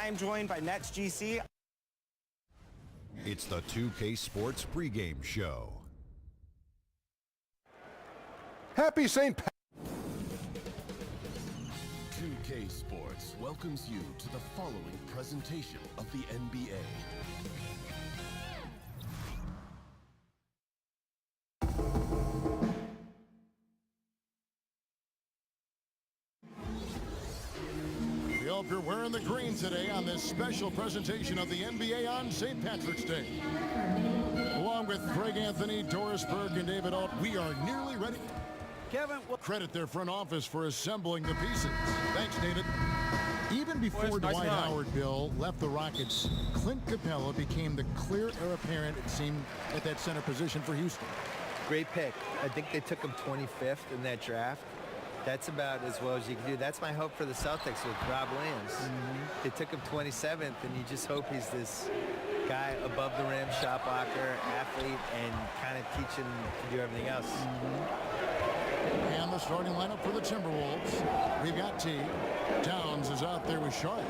I am joined by Nets GC. It's the 2K Sports pregame show. Happy St. Pat. 2K Sports welcomes you to the following presentation of the NBA. We hope you're wearing the green today on this special presentation of the NBA on St. Patrick's Day. Along with Greg Anthony, Doris Burke, and David Alt, we are nearly ready. Kevin will credit their front office for assembling the pieces. Thanks, David. Even before Dwight Howard, Bill, left the Rockets, Clint Capella became the clear heir apparent, it seemed, at that center position for Houston. Great pick. I think they took him 25th in that draft. That's about as well as you can do. That's my hope for the Celtics with Rob Williams. They took him 27th, and you just hope he's this guy above the rim, shot blocker, athlete, and kind of teach him to do everything else. And the starting lineup for the Timberwolves. We've got T. Towns is out there with Sharge.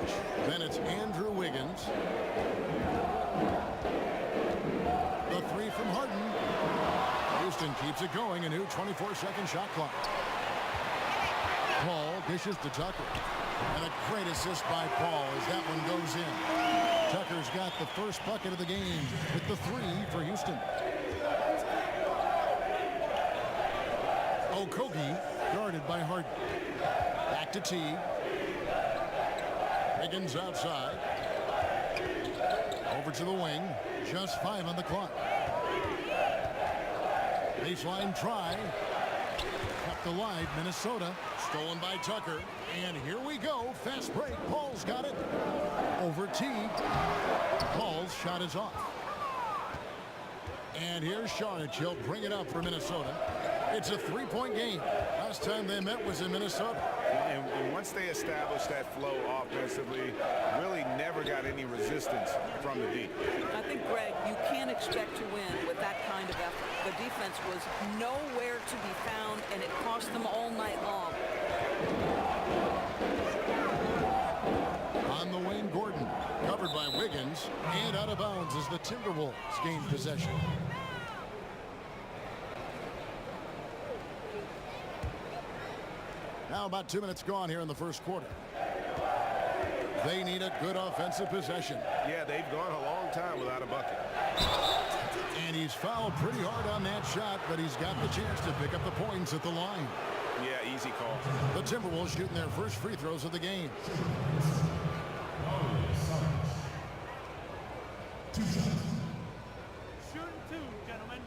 Then it's Andrew Wiggins. The three from Harden. Houston keeps it going, a new 24-second shot clock. Paul dishes to Tucker. And a great assist by Paul as that one goes in. Tucker's got the first bucket of the game with the three for Houston. Okogie guarded by Harden. Back to T. Wiggins outside. Over to the wing. Just 5 on the clock. Baseline try. Kept alive, Minnesota. Stolen by Tucker. And here we go. Fast break. Paul's got it. Over T. Paul's shot is off. And here's Sharge. He'll bring it up for Minnesota. It's a three-point game. Last time they met was in Minnesota. And once they established that flow offensively, really never got any resistance from the deep. I think, Greg, you can't expect to win with that kind of effort. The defense was nowhere to be found, and it cost them all night long. On the wing, Gordon, covered by Wiggins, and out of bounds as the Timberwolves gain possession. Now about 2 minutes gone here in the first quarter. They need a good offensive possession. Yeah, they've gone a long time without a bucket. And he's fouled pretty hard on that shot, but he's got the chance to pick up the points at the line. Yeah, easy call. The Timberwolves shooting their first free throws of the game. Shooting two, gentlemen.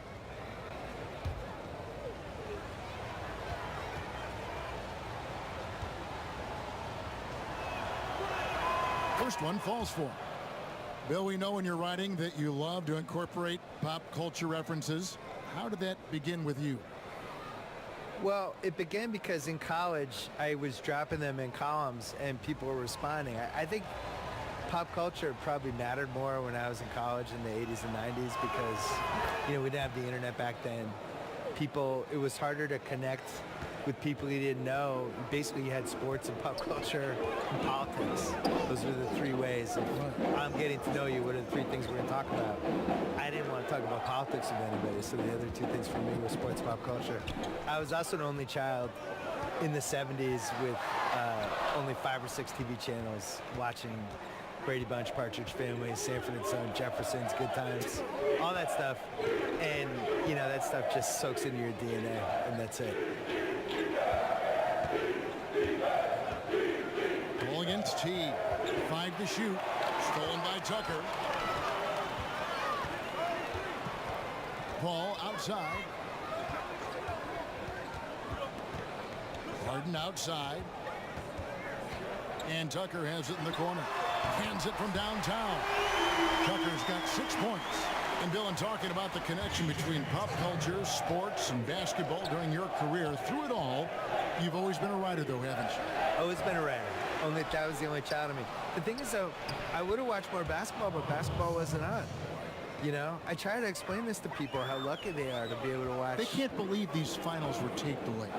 First one falls for him. Bill, we know in your writing that you love to incorporate pop culture references. How did that begin with you? Well, it began because in college, I was dropping them in columns and people were responding. I think pop culture probably mattered more when I was in college in the 80s and 90s because, you know, we didn't have the internet back then. It was harder to connect with people you didn't know. Basically, you had sports and pop culture and politics. Those were the three ways. If I'm getting to know you, what are the three things we're going to talk about? I didn't want to talk about politics with anybody, so the other two things for me were sports and pop culture. I was also an only child in the 70s with only 5 or 6 TV channels watching Brady Bunch, Partridge Family, Sanford and Son, Jefferson's, Good Times, all that stuff. And, you know, that stuff just soaks into your DNA, and that's it. Ball against T. 5 to shoot. Stolen by Tucker. Paul outside. Harden outside. And Tucker has it in the corner. Hands it from downtown. Tucker's got 6 points. And Bill, in talking about the connection between pop culture, sports, and basketball during your career, through it all, you've always been a writer, though, haven't you? Always been a writer. Only that was the only child of me. The thing is, though, I would have watched more basketball, but basketball wasn't on. You know, I try to explain this to people, how lucky they are to be able to watch. They can't believe these finals were taped delayed.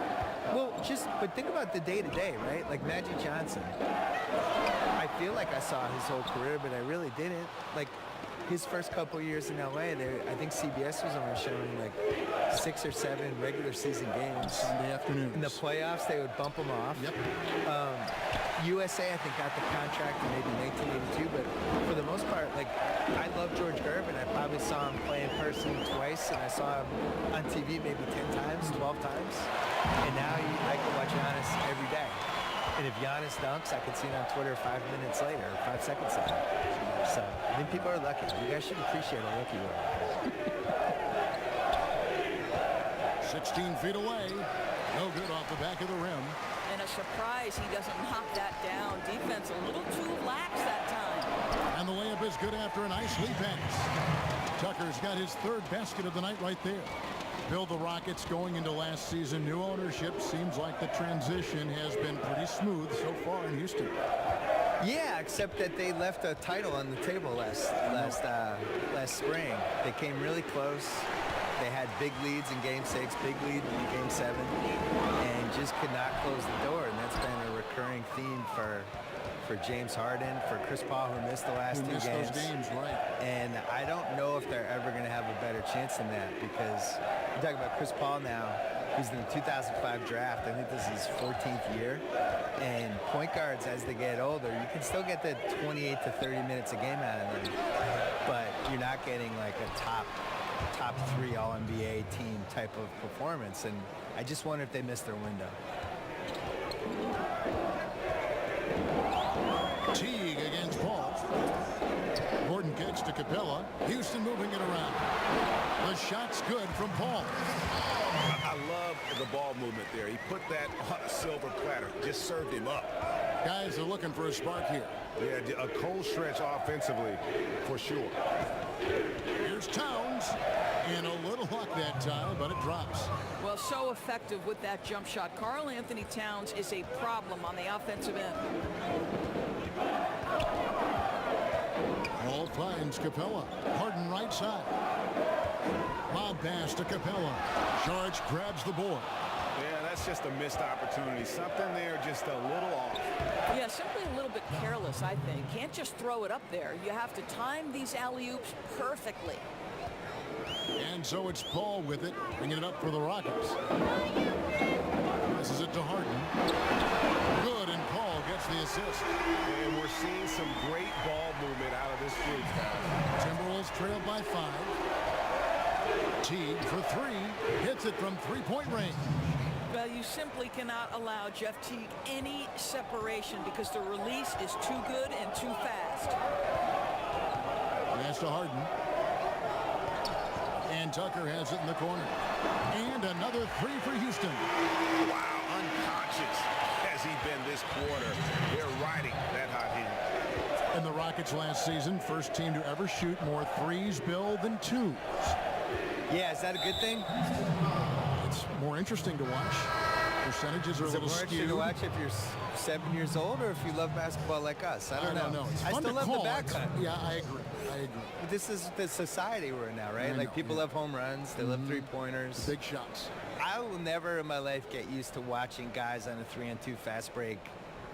Well, but think about the day-to-day, right? Like Magic Johnson. I feel like I saw his whole career, but I really didn't. Like, his first couple years in LA, I think CBS was only showing like 6 or 7 regular season games. Sunday afternoons. In the playoffs, they would bump them off. Yep. USA, I think, got the contract in maybe 1982, but for the most part, like, I love George Gervin. I probably saw him play in person twice, and I saw him on TV maybe 10 times, 12 times. And now I can watch Giannis every day. And if Giannis dunks, I can see it on Twitter 5 minutes later, or 5 seconds later. So I think people are lucky. You guys should appreciate how lucky you are. 16 feet away. No good off the back of the rim. And a surprise he doesn't knock that down. Defense a little too lax that time. And the layup is good after a nice lead pass. Tucker's got his 3rd basket of the night right there. Bill, the Rockets going into last season, new ownership. Seems like the transition has been pretty smooth so far in Houston. Yeah, except that they left a title on the table last spring. They came really close. They had big leads in Game 6, big lead in Game 7, and just could not close the door. And that's been a recurring theme for James Harden, for Chris Paul, who missed the last 2 games. Those games, right. And I don't know if they're ever going to have a better chance than that, because you're talking about Chris Paul now, who's in the 2005 draft. I think this is his 14th year. And point guards, as they get older, you can still get the 28 to 30 minutes a game out of them, but you're not getting like a top 3 All-NBA team type of performance. And I just wonder if they missed their window. Teague against Paul. Gordon kicks to Capella. Houston moving it around. The shot's good from Paul. I love the ball movement there. He put that on a silver platter. Just served him up. Guys are looking for a spark here. Yeah, a cold stretch offensively, for sure. Here's Towns. And a little luck that time, but it drops. Well, so effective with that jump shot. Karl Anthony Towns is a problem on the offensive end. Paul finds Capella. Harden right side. Lob pass to Capella. George grabs the board. Yeah, that's just a missed opportunity. Something there just a little off. Yeah, simply a little bit careless, I think. Can't just throw it up there. You have to time these alley-oops perfectly. And so it's Paul with it, bringing it up for the Rockets. This is it to Harden. Good, and Paul gets the assist. And we're seeing some great ball movement out of this group. Timberwolves trailed by 5. Teague for 3. Hits it from 3-point range. Well, you simply cannot allow Jeff Teague any separation because the release is too good and too fast. Pass to Harden. And Tucker has it in the corner. And another 3 for Houston. Wow, unconscious has he been this quarter. They're riding that hot hand. And the Rockets last season, first team to ever shoot more 3s, Bill, than 2s. Yeah, is that a good thing? It's more interesting to watch. Percentages are a Is it little more interesting skewed. to watch if you're 7 years old or if you love basketball like us? I don't know. It's I fun still to love call. the back cut. Yeah, I agree. But this is the society we're in now, right? I Like know, people yeah. love home runs. They love 3-pointers. Big shots. I will never in my life get used to watching guys on a 3-on-2 fast break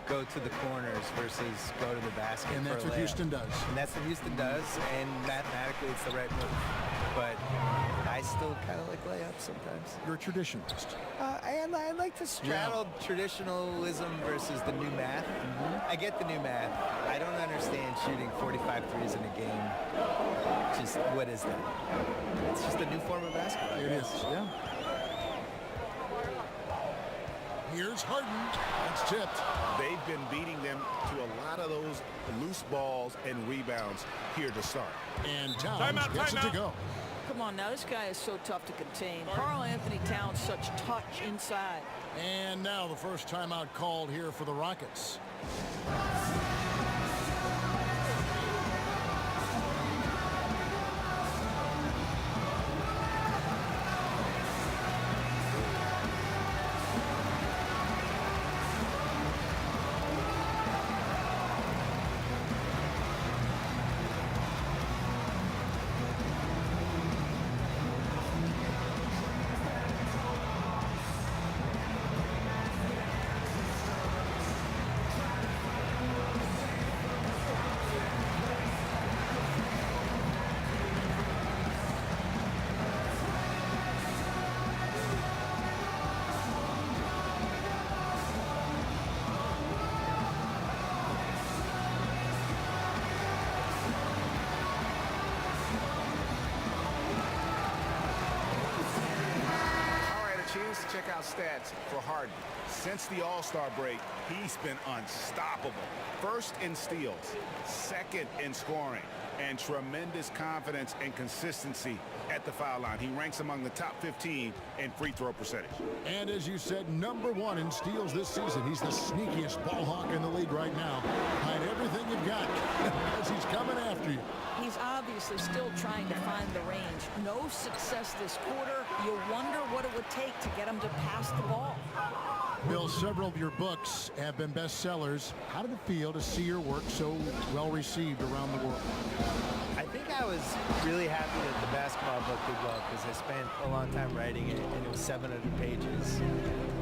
go to the corners versus go to the basket. And that's for a what layup. Houston does. And that's what Houston does, and mathematically it's the right move. But I still kind of like layups sometimes. You're a traditionalist. I like to straddle traditionalism versus the new math. I get the new math. I don't understand shooting 45 threes in a game. Just, what is that? It's just a new form of basketball. It is, yeah. Here's Harden. That's tipped. They've been beating them to a lot of those loose balls and rebounds here to start. And Towns gets it to go. Come Come on now, this guy is so tough to contain. Karl Anthony Towns, such touch inside. And now the first timeout called here for the Rockets. Check out stats for Harden. Since the All-Star break, he's been unstoppable. First in steals, second in scoring, and tremendous confidence and consistency at the foul line. He ranks among the top 15 in free throw percentage. And as you said, #1 in steals this season. He's the sneakiest ball hawk in the league right now. Hide everything you've got as he's coming after you. He's obviously still trying to find the range. No success this quarter. You wonder what it would take to get him to pass the ball. Bill, several of your books have been bestsellers. How did it feel to see your work so well received around the world? I think I was really happy that the basketball book did well because I spent a long time writing it, and it was 700 pages.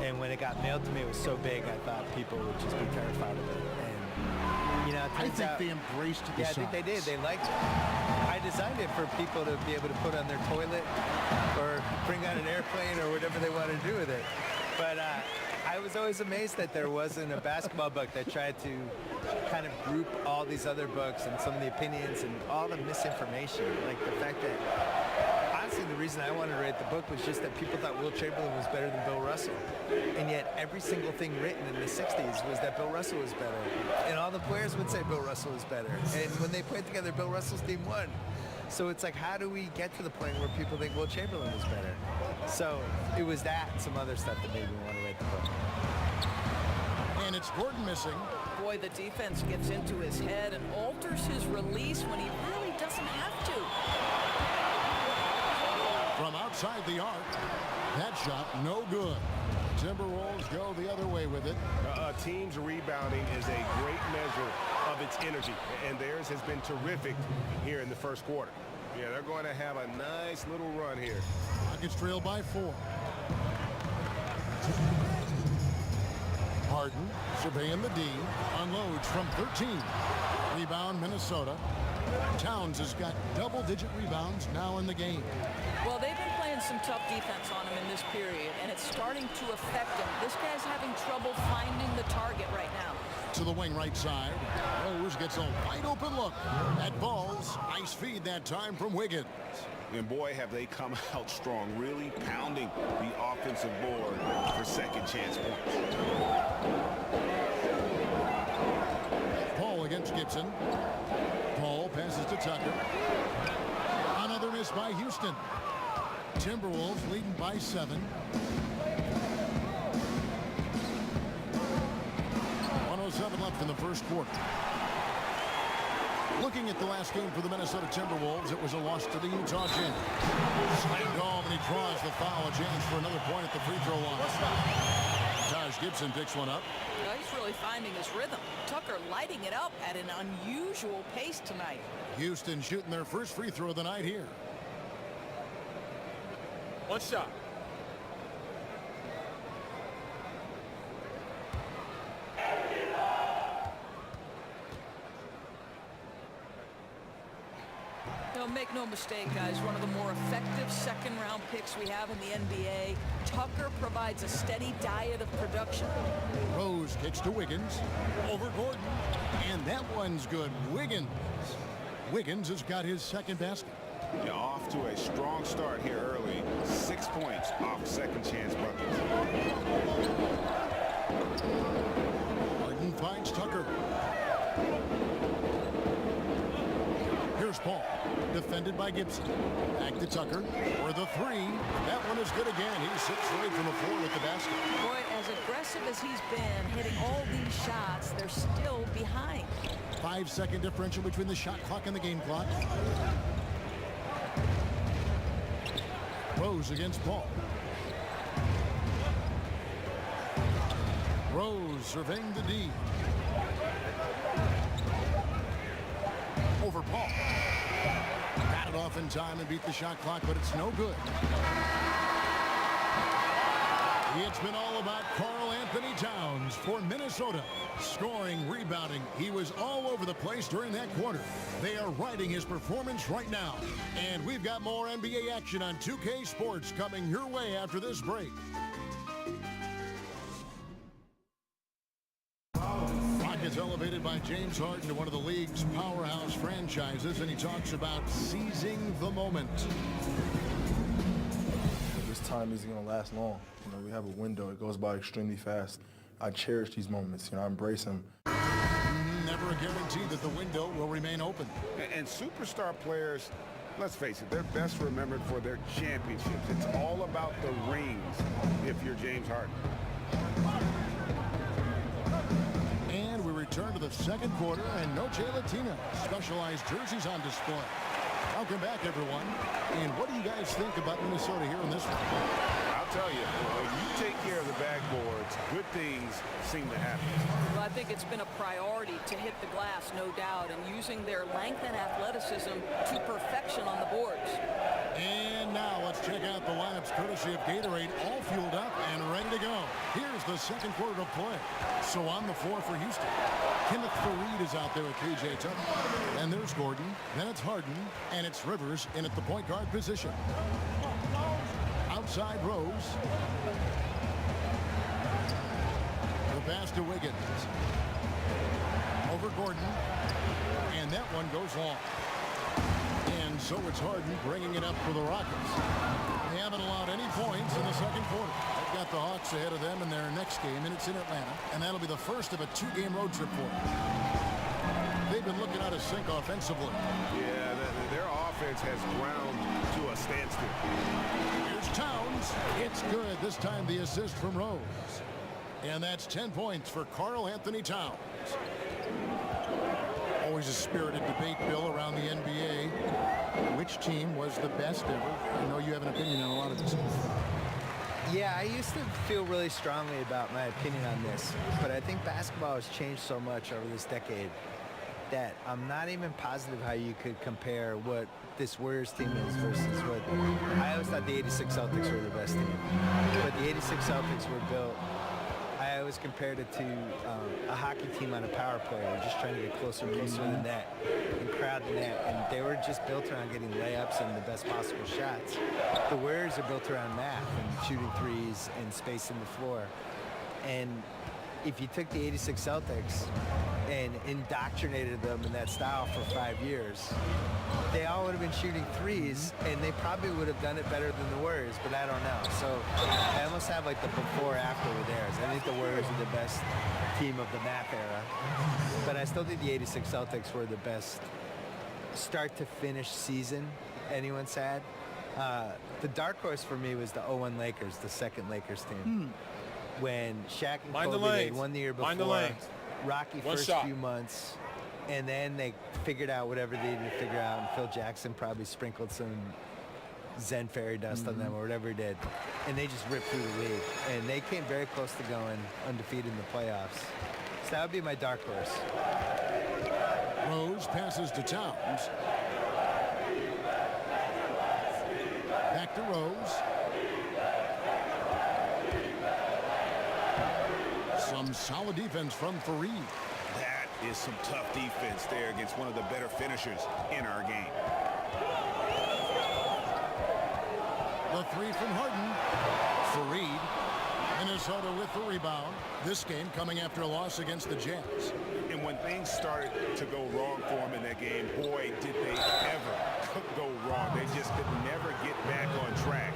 And when it got mailed to me, it was so big, I thought people would just be terrified of it. And, you know, it I turns think out, they embraced the yeah, I think they did. They liked it. I designed it for people to be able to put on their toilet or bring on an airplane or whatever they want to do with it. But I was always amazed that there wasn't a basketball book that tried to kind of group all these other books and some of the opinions and all the misinformation. Like the fact that, honestly, the reason I wanted to write the book was just that people thought Will Chamberlain was better than Bill Russell. And yet every single thing written in the 60s was that Bill Russell was better. And all the players would say Bill Russell was better. And when they played together, Bill Russell's team won. So it's like, how do we get to the point where people think Will Chamberlain was better? So it was that and some other stuff that made me want to write the book. And it's Gordon missing. Boy, the defense gets into his head and alters his release when he really doesn't have to. From outside the arc, that shot no good. Timberwolves go the other way with it. A team's rebounding is a great measure of its energy, and theirs has been terrific here in the first quarter. Yeah, they're going to have a nice little run here. Rockets trail by 4. Harden surveying the D, unloads from 13. Rebound Minnesota. Towns has got double-digit rebounds now in the game. Well, they've been playing some tough defense on him in this period, and it's starting to affect him. This guy's having trouble finding the target right now. To the wing right side. Rose gets a wide open look at Balls. Nice feed that time from Wiggins. And boy, have they come out strong, really pounding the offensive board for second chance points. Paul against Gibson. Paul passes to Tucker. Another miss by Houston. Timberwolves leading by 7. 1:07 left in the first quarter. Looking at the last game for the Minnesota Timberwolves, it was a loss to the Utah Jazz. Slammed home, and he draws the foul. A chance for another point at the free throw line. Taj Gibson picks one up. Now he's really finding his rhythm. Tucker lighting it up at an unusual pace tonight. Houston shooting their first free throw of the night here. One shot. Make no mistake, guys, one of the more effective second-round picks we have in the NBA. Tucker provides a steady diet of production. Rose kicks to Wiggins. Over Gordon. And that one's good. Wiggins has got his second basket. Yeah, off to a strong start here early. 6 points off second chance buckets. Harden finds Tucker. Here's Paul. Defending defended by Gibson. Back to Tucker for the three. That one is good again. He's 6 for 8 from the floor with the basket. Boy, as aggressive as he's been, hitting all these shots, they're still behind. 5-second differential between the shot clock and the game clock. Rose against Paul. Rose surveying the D. Over Paul. Got it off in time and beat the shot clock, but it's no good. It's been all about Karl Anthony Towns for Minnesota. Scoring, rebounding. He was all over the place during that quarter. They are riding his performance right now. And we've got more NBA action on 2K Sports coming your way after this break. Rockets elevated by James Harden to one of the league's powerhouse franchises, and he talks about seizing the moment. This time isn't going to last long. You know, we have a window. It goes by extremely fast. I cherish these moments. You know, I embrace them. Never a guarantee that the window will remain open. And superstar players, let's face it, they're best remembered for their championships. It's all about the rings if you're James Harden. And we return to the second quarter, and Noche Latina. Specialized jerseys on display. Welcome back, everyone. And what do you guys think about Minnesota here in this one? I'll tell you, when you take care of the backboards, good things seem to happen. Well, I think it's been a priority to hit the glass, no doubt, and using their length and athleticism to perfection on the boards. And now let's check out the lineups courtesy of Gatorade, all fueled up and ready to go. Here's the second quarter of play. So on the floor for Houston, Kenneth Faried is out there with KJ Tucker. And there's Gordon, then it's Harden, and it's Rivers in at the point guard position. Outside Rose. The pass to Wiggins. Over Gordon. And that one goes long. And so it's Harden bringing it up for the Rockets. They haven't allowed any points in the second quarter. They've got the Hawks ahead of them in their next game, and it's in Atlanta. And that'll be the first of a 2-game road trip for them. They've been looking out of sync offensively. Yeah, their offense has ground to a standstill. Here's Towns. It's good. This time the assist from Rose. And that's 10 points for Karl Anthony Towns. Always a spirited debate, Bill, around the NBA. Which team was the best ever? I know you have an opinion on a lot of this. Yeah, I used to feel really strongly about my opinion on this, but I think basketball has changed so much over this decade that I'm not even positive how you could compare what this Warriors team is versus what... I always thought the 86 Celtics were the best team, but the 86 Celtics were built... I always compared it to a hockey team on a power play. We're just trying to get closer and closer to the net and crowd the net, and they were just built around getting layups and the best possible shots. The Warriors are built around math and shooting threes and spacing the floor. And if you took the 86 Celtics and indoctrinated them in that style for 5 years, they all would have been shooting threes, and they probably would have done it better than the Warriors, but I don't know. So I almost have like the before-after with theirs. I think the Warriors are the best team of the math era, but I still think the 86 Celtics were the best start-to-finish season anyone's had. The dark horse for me was the 01 Lakers, the second Lakers team. When Shaq and Kobe, they won the year before, rocky first few months, and then they figured out whatever they needed to figure out, and Phil Jackson probably sprinkled some Zen fairy dust on them or whatever he did, and they just ripped through the league, and they came very close to going undefeated in the playoffs. So that would be my dark horse. Rose passes to Towns. Back to Rose. Some solid defense from Faried. That is some tough defense there against one of the better finishers in our game. The three from Harden. Faried. Minnesota with the rebound. This game coming after a loss against the Jazz. And when things started to go wrong for them in that game, boy, did they ever go wrong. They just could never get back on track.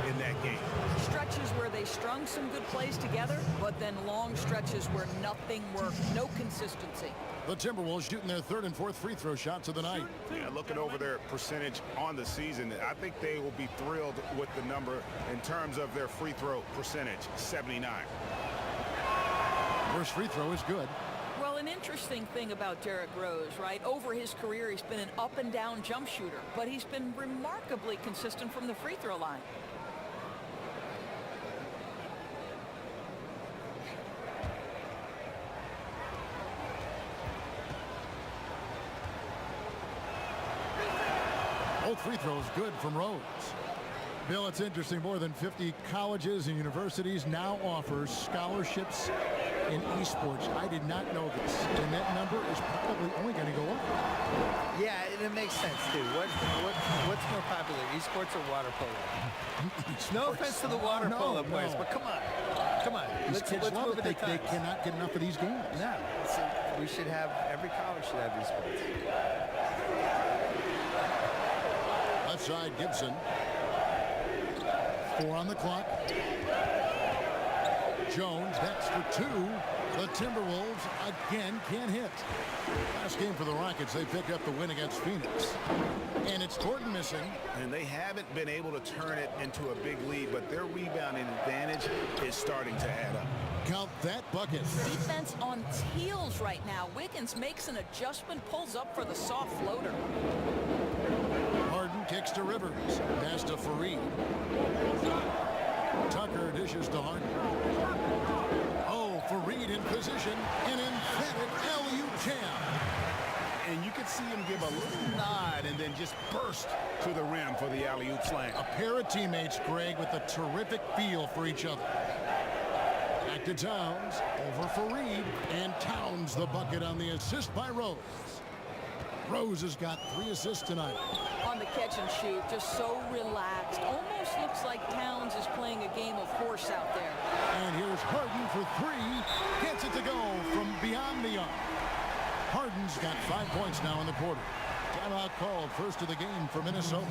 in that game. Stretches where they strung some good plays together, but then long stretches where nothing worked, no consistency. The Timberwolves shooting their third and fourth free throw shots of the night. Yeah, looking over their percentage on the season, I think they will be thrilled with the number in terms of their free throw percentage, 79. First free throw is good. Well, an interesting thing about Derrick Rose, right? Over his career, he's been an up-and-down jump shooter, but he's been remarkably consistent from the free throw line. Both free throws good from Rose. Bill, it's interesting. More than 50 colleges and universities now offer scholarships in esports. I did not know this, and that number is probably only going to go up. Yeah, it makes sense, too. What's more popular, esports or water polo? No offense to the water polo players, but come on. Come on. These kids love it. They cannot get enough of these games. No. We should have, every college should have esports. Left side, Gibson. 4 on the clock. Jones, that's for 2. The Timberwolves again can't hit. Last game for the Rockets, they picked up the win against Phoenix. And it's Gordon missing. And they haven't been able to turn it into a big lead, but their rebounding advantage is starting to add up. Count that bucket. Defense on heels right now. Wiggins makes an adjustment, pulls up for the soft floater. Harden kicks to Rivers. Pass to Fareed. Tucker dishes to Harden. Oh, Fareed in position. An emphatic alley-oop jam. And you could see him give a little nod and then just burst to the rim for the alley-oop slam. A pair of teammates, Greg, with a terrific feel for each other. Back to Towns. Over Fareed. And Towns the bucket on the assist by Rose. Rose has got 3 assists tonight. On the catch and shoot, just so relaxed. Almost looks like Towns is playing a game of horse out there. And here's Harden for 3. Gets it to go from beyond the arc. Harden's got 5 points now in the quarter. Timeout called, first of the game for Minnesota.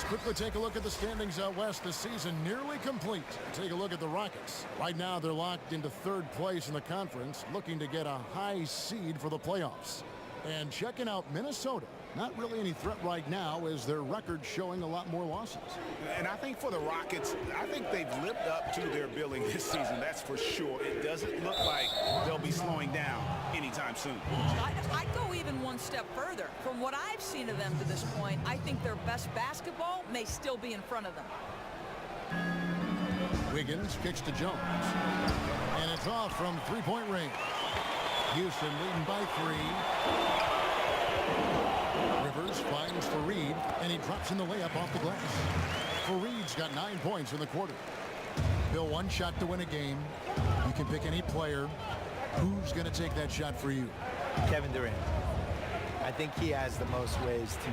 Quickly take a look at the standings out west. The season nearly complete. Take a look at the Rockets. Right now they're locked into 3rd place in the conference, looking to get a high seed for the playoffs. And checking out Minnesota. Not really any threat right now, as their record showing a lot more losses. And I think for the Rockets, I think they've lived up to their billing this season, that's for sure. It doesn't look like they'll be slowing down anytime soon. I'd go even one step further. From what I've seen of them to this point, I think their best basketball may still be in front of them. Wiggins kicks to Jones. And it's off from 3-point range. Houston leading by 3. Rivers finds Fareed, and he drops in the layup off the glass. Fareed's got 9 points in the quarter. Bill, 1 shot to win a game. You can pick any player. Who's going to take that shot for you? Kevin Durant. I think he has the most ways to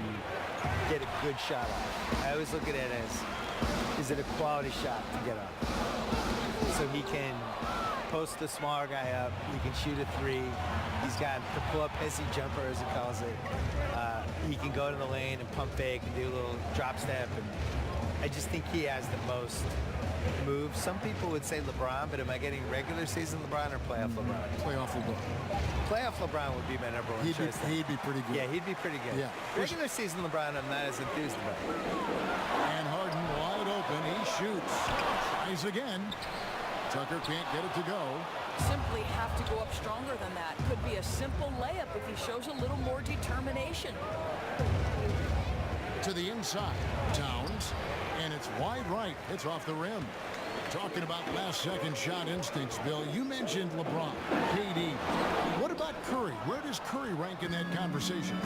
get a good shot off. I always look at it as, is it a quality shot to get off? So he can post the smaller guy up. He can shoot a 3. He's got the pull-up pissy jumper, as he calls it. He can go to the lane and pump fake and do a little drop step. And I just think he has the most moves. Some people would say LeBron, but am I getting regular season LeBron or playoff LeBron? Playoff LeBron. Playoff LeBron would be my number one choice. He'd be pretty good. Yeah, he'd be pretty good. Yeah. Regular season LeBron, I'm not as enthused about. And Harden wide open. He shoots. Tries again. Tucker can't get it to go. Simply have to go up stronger than that. Could be a simple layup if he shows a little more determination. To the inside, Towns, and it's wide right. It's off the rim. Talking about last-second shot instincts, Bill, you mentioned LeBron, KD. What about Curry? Where does Curry rank in that conversation?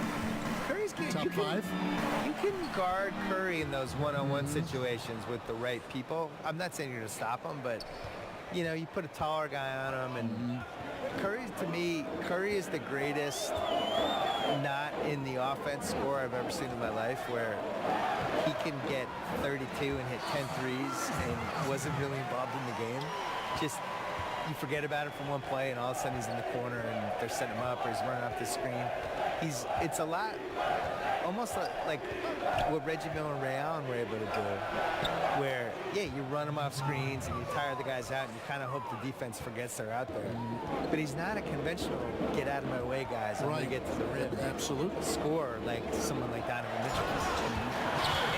Curry's good. Top five? You can guard Curry in those one-on-one situations with the right people. I'm not saying you're going to stop him, but, you know, you put a taller guy on him, and Curry, to me, Curry is the greatest not in the offense scorer I've ever seen in my life, where he can get 32 and hit 10 threes and wasn't really involved in the game. Just, you forget about it from one play, and all of a sudden he's in the corner and they're setting him up, or he's running off the screen. It's a lot, almost like what Reggie Miller and Ray Allen were able to do, where, yeah, you run them off screens and you tire the guys out and you kind of hope the defense forgets they're out there. But he's not a conventional get out of my way guys when you get to the rim. Absolutely. Score like someone like Donovan Mitchell.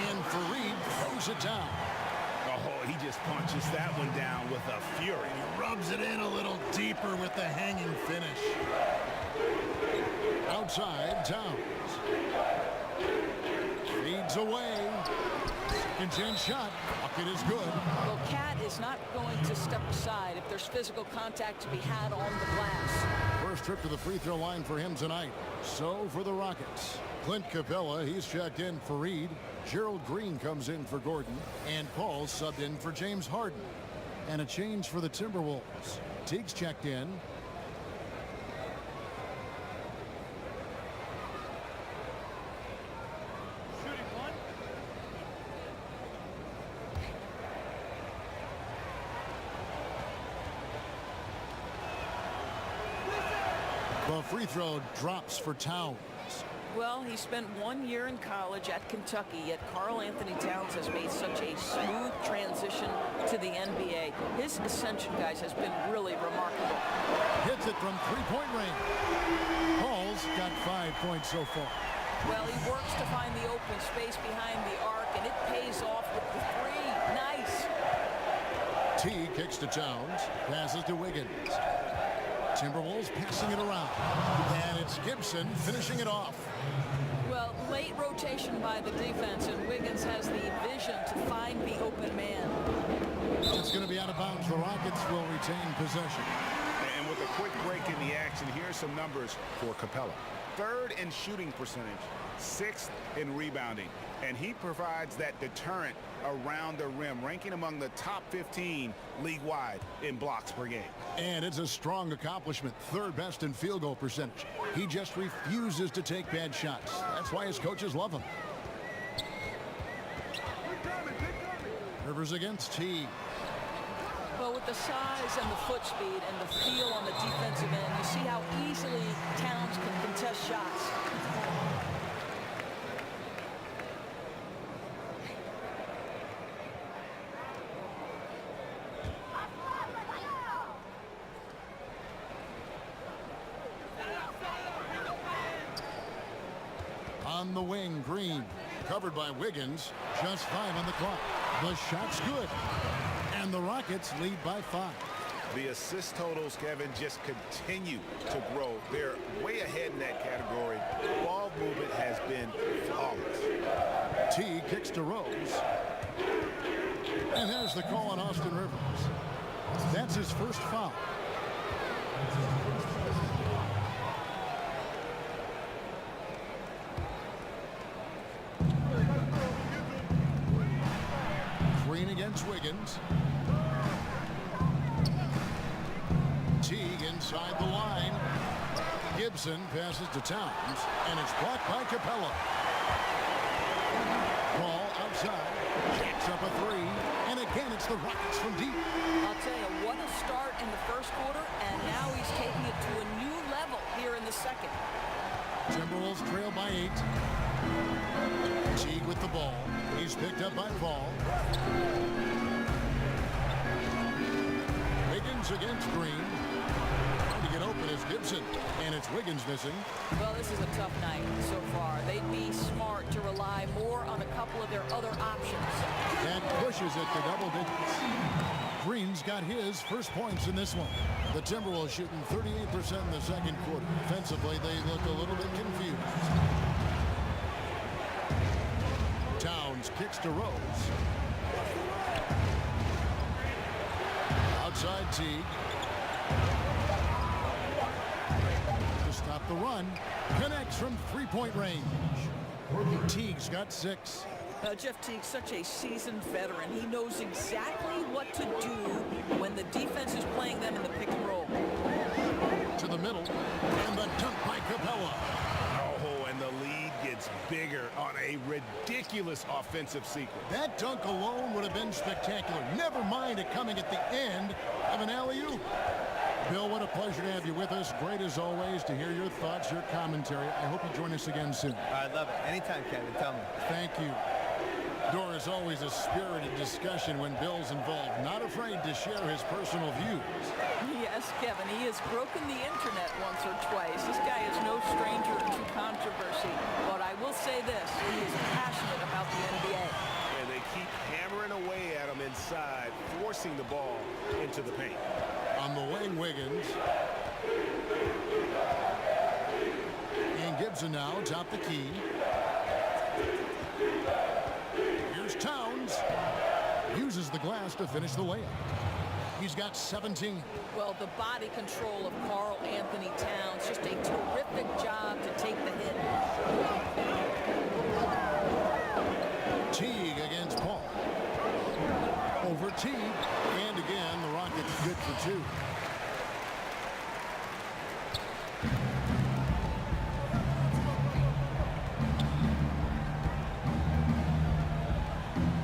And Fareed throws it down. Oh, he just punches that one down with a fury. He rubs it in a little deeper with the hanging finish. Outside, Towns. Feeds away. Second chance shot. Bucket is good. Well, Cat is not going to step aside if there's physical contact to be had on the glass. First trip to the free throw line for him tonight. So for the Rockets, Clint Capella, he's checked in for Reed. Gerald Green comes in for Gordon. And Paul subbed in for James Harden. And a change for the Timberwolves. Teague's checked in. Shooting one. The free throw drops for Towns. Well, he spent 1 year in college at Kentucky, yet Karl Anthony Towns has made such a smooth transition to the NBA. His ascension, guys, has been really remarkable. Hits it from three-point range. Paul's got 5 points so far. Well, he works to find the open space behind the arc, and it pays off with the three. Nice. T kicks to Towns, passes to Wiggins. Timberwolves passing it around. And it's Gibson finishing it off. Well, late rotation by the defense, and Wiggins has the vision to find the open man. It's going to be out of bounds. The Rockets will retain possession. And with a quick break in the action, here's some numbers for Capella. 3rd in shooting percentage, 6th in rebounding, and he provides that deterrent around the rim, ranking among the top 15 league-wide in blocks per game. And it's a strong accomplishment. 3rd best in field goal percentage. He just refuses to take bad shots. That's why his coaches love him. Rivers against T. Well, with the size and the foot speed and the feel on the defensive end, you see how easily Towns can contest shots. On the wing, Green. Covered by Wiggins. Just 5 on the clock. The shot's good. And the Rockets lead by 5. The assist totals, Kevin, just continue to grow. They're way ahead in that category. Ball movement has been flawless. T kicks to Rose. And there's the call on Austin Rivers. That's his first foul. Green against Wiggins. Teague inside the line. Gibson passes to Towns, and it's blocked by Capella. Ball outside, jacks up a 3, and again it's the Rockets from deep. I'll tell you, what a start in the first quarter, and now he's taking it to a new level here in the second. Timberwolves trail by 8. Teague with the ball. He's picked up by Paul. Wiggins against Green. Trying to get open is Gibson, and it's Wiggins missing. Well, this is a tough night so far. They'd be smart to rely more on a couple of their other options. That pushes it to double digits. Green's got his first points in this one. The Timberwolves shooting 38% in the second quarter. Defensively, they look a little bit confused. Towns kicks to Rose. Outside Teague. To stop the run. Connects from three-point range. Teague's got 6. Jeff Teague's such a seasoned veteran. He knows exactly what to do when the defense is playing them in the pick and roll. To the middle, and the dunk by Capella. Oh, and the lead gets bigger on a ridiculous offensive sequence. That dunk alone would have been spectacular. Never mind it coming at the end of an alley-oop. Bill, what a pleasure to have you with us. Great as always to hear your thoughts, your commentary. I hope you join us again soon. I love it. Anytime, Kevin. Tell me. Thank you. Doris, always a spirited discussion when Bill's involved. Not afraid to share his personal views. Yes, Kevin, he has broken the internet once or twice. This guy is no stranger to controversy. But I will say this, he is passionate about the NBA. And they keep hammering away at him inside, forcing the ball into the paint. On the wing, Wiggins. And Gibson now, top the key. Here's Towns. Uses the glass to finish the layup. He's got 17. Well, the body control of Karl Anthony Towns, just a terrific job to take the hit. Teague against Paul. Over Teague. And again, the Rockets good for 2.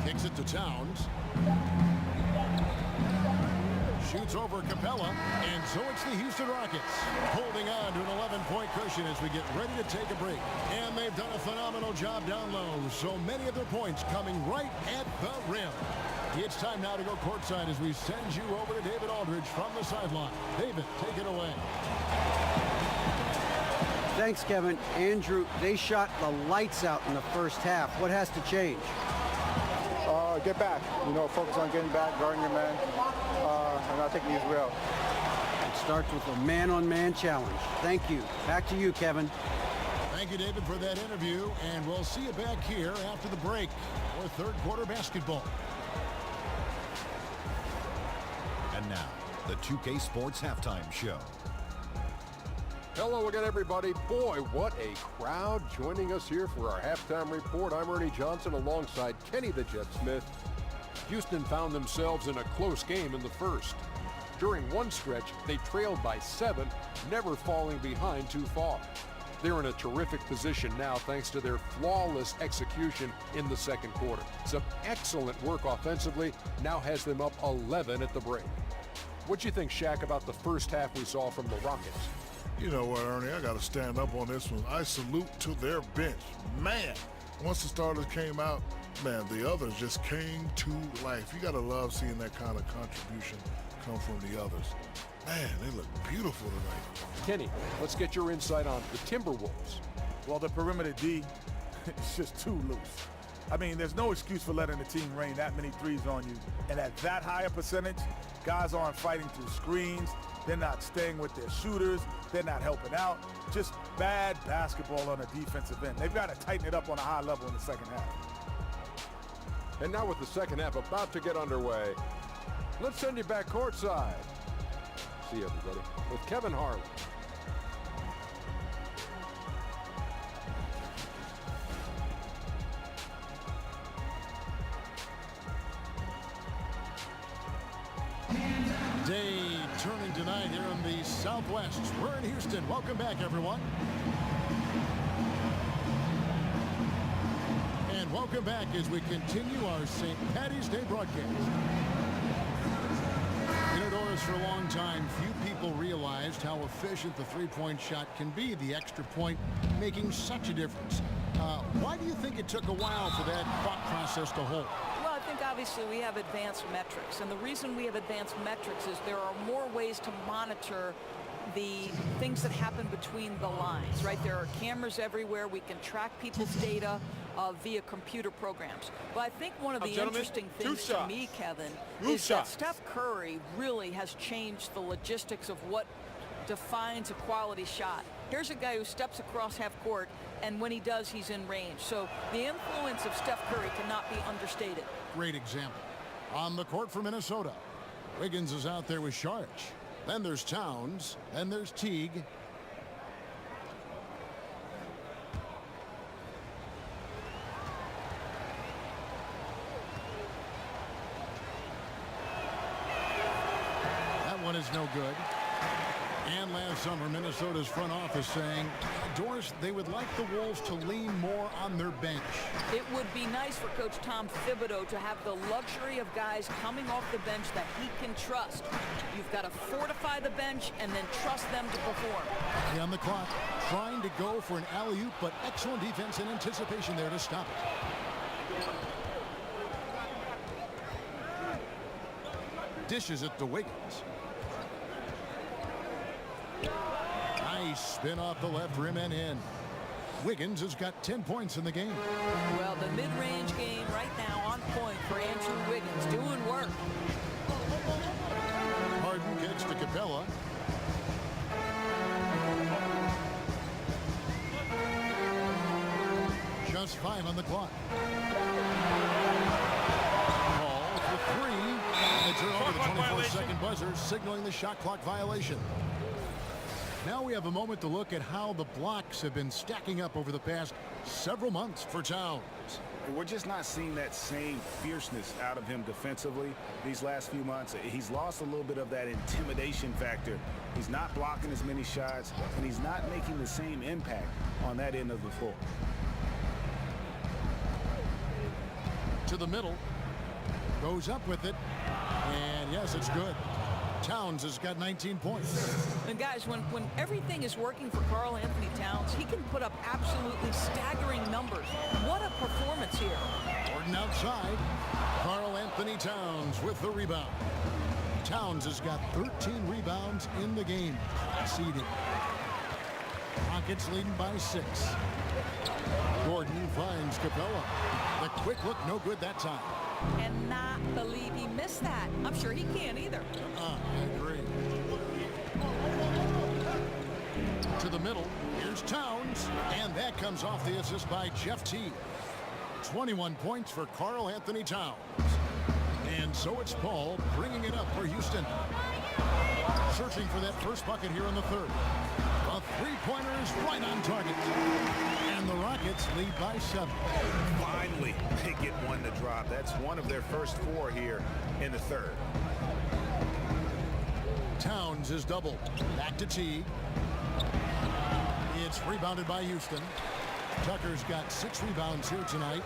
Kicks it to Towns. Shoots over Capella, and so it's the Houston Rockets holding on to an 11-point cushion as we get ready to take a break. And they've done a phenomenal job down low, so many of their points coming right at the rim. It's time now to go courtside as we send you over to David Aldridge from the sideline. David, take it away. Thanks, Kevin. Andrew, they shot the lights out in the first half. What has to change? Get back. Focus on getting back, guarding your man, and not taking these real. It starts with a man-on-man challenge. Thank you. Back to you, Kevin. Thank you, David, for that interview, and we'll see you back here after the break for third quarter basketball. And now, the 2K Sports Halftime Show. Hello again, everybody. Boy, what a crowd joining us here for our halftime report. I'm Ernie Johnson alongside Kenny the Jet Smith. Houston found themselves in a close game in the first. During one stretch, they trailed by 7, never falling behind too far. They're in a terrific position now thanks to their flawless execution in the second quarter. Some excellent work offensively now has them up 11 at the break. What'd you think, Shaq, about the first half we saw from the Rockets? You know what, Ernie, I got to stand up on this one. I salute to their bench. Man, once the starters came out, man, the others just came to life. You got to love seeing that kind of contribution come from the others. Man, they look beautiful tonight. Kenny, let's get your insight on the Timberwolves. Well, the perimeter D is just too loose. I mean, there's no excuse for letting the team rain that many threes on you. And at that higher percentage, guys aren't fighting through screens. They're not staying with their shooters. They're not helping out. Just bad basketball on the defensive end. They've got to tighten it up on a high level in the second half. And now with the second half about to get underway, let's send you back courtside. See you, everybody, with Kevin Harlan. Day turning tonight here in the Southwest. We're in Houston. Welcome back, everyone. And welcome back as we continue our St. Paddy's Day broadcast. Doris, for a long time, few people realized how efficient the three-point shot can be, the extra point making such a difference. Why do you think it took a while for that thought process to hold? Well, I think obviously we have advanced metrics, and the reason we have advanced metrics is there are more ways to monitor the things that happen between the lines, right? There are cameras everywhere. We can track people's data via computer programs. But I think one of the interesting things to me, Kevin, is that Steph Curry really has changed the logistics of what defines a quality shot. Here's a guy who steps across half court, and when he does, he's in range. So the influence of Steph Curry cannot be understated. Great example. On the court for Minnesota, Wiggins is out there with Sharge. Then there's Towns. Then there's Teague. That one is no good. And last summer, Minnesota's front office saying, Doris, they would like the Wolves to lean more on their bench. It would be nice for Coach Tom Thibodeau to have the luxury of guys coming off the bench that he can trust. You've got to fortify the bench and then trust them to perform. On the clock, trying to go for an alley-oop, but excellent defense and anticipation there to stop it. Dishes it to Wiggins. Nice spin off the left rim and in. Wiggins has got 10 points in the game. Well, the mid-range game right now on point for Andrew Wiggins, doing work. Harden gets to Capella. Just 5 on the clock. Ball for 3. And they turn over the 24-second buzzer, signaling the shot clock violation. Now we have a moment to look at how the blocks have been stacking up over the past several months for Towns. We're just not seeing that same fierceness out of him defensively these last few months. He's lost a little bit of that intimidation factor. He's not blocking as many shots, and he's not making the same impact on that end of the floor. To the middle. Goes up with it. And yes, it's good. Towns has got 19 points. And guys, when everything is working for Karl Anthony Towns, he can put up absolutely staggering numbers. What a performance here. Gordon outside. Karl Anthony Towns with the rebound. Towns has got 13 rebounds in the game. Seeding. Rockets leading by 6. Gordon finds Capella. The quick look, no good that time. And not believe he missed that. I'm sure he can't either. I agree. To the middle. Here's Towns. And that comes off the assist by Jeff Teague. 21 points for Karl Anthony Towns. And so it's Paul bringing it up for Houston. Searching for that first bucket here in the third. A three-pointer is right on target. And the Rockets lead by 7. Finally, they get one to drop. That's one of their first 4 here in the third. Towns is doubled. Back to Teague. It's rebounded by Houston. Tucker's got 6 rebounds here tonight.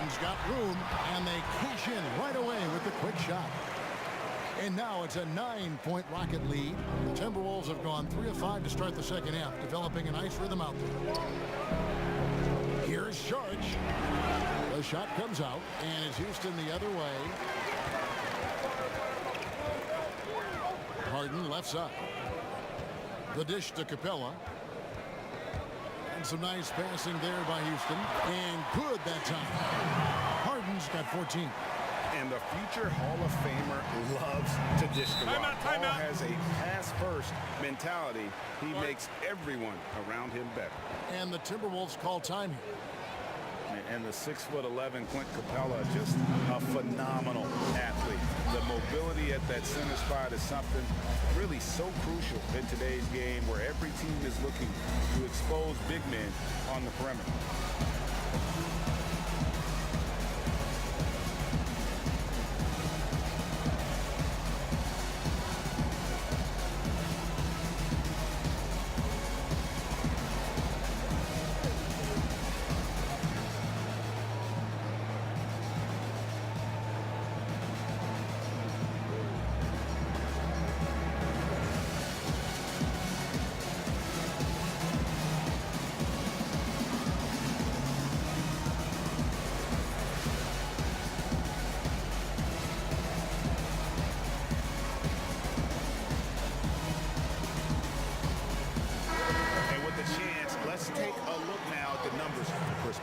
He's got room, and they cash in right away with the quick shot. And now it's a 9-point Rocket lead. The Timberwolves have gone 3 of 5 to start the second half, developing a nice rhythm out there. Here's Sharge. The shot comes out, and it's Houston the other way. Harden left side. The dish to Capella. And some nice passing there by Houston. And good that time. Harden's got 14. And the future Hall of Famer loves to dish the rock. Paul has a pass-first mentality. He makes everyone around him better. And the Timberwolves call time here. And the 6'11" Clint Capella, just a phenomenal athlete. The mobility at that center spot is something really so crucial in today's game, where every team is looking to expose big men on the perimeter.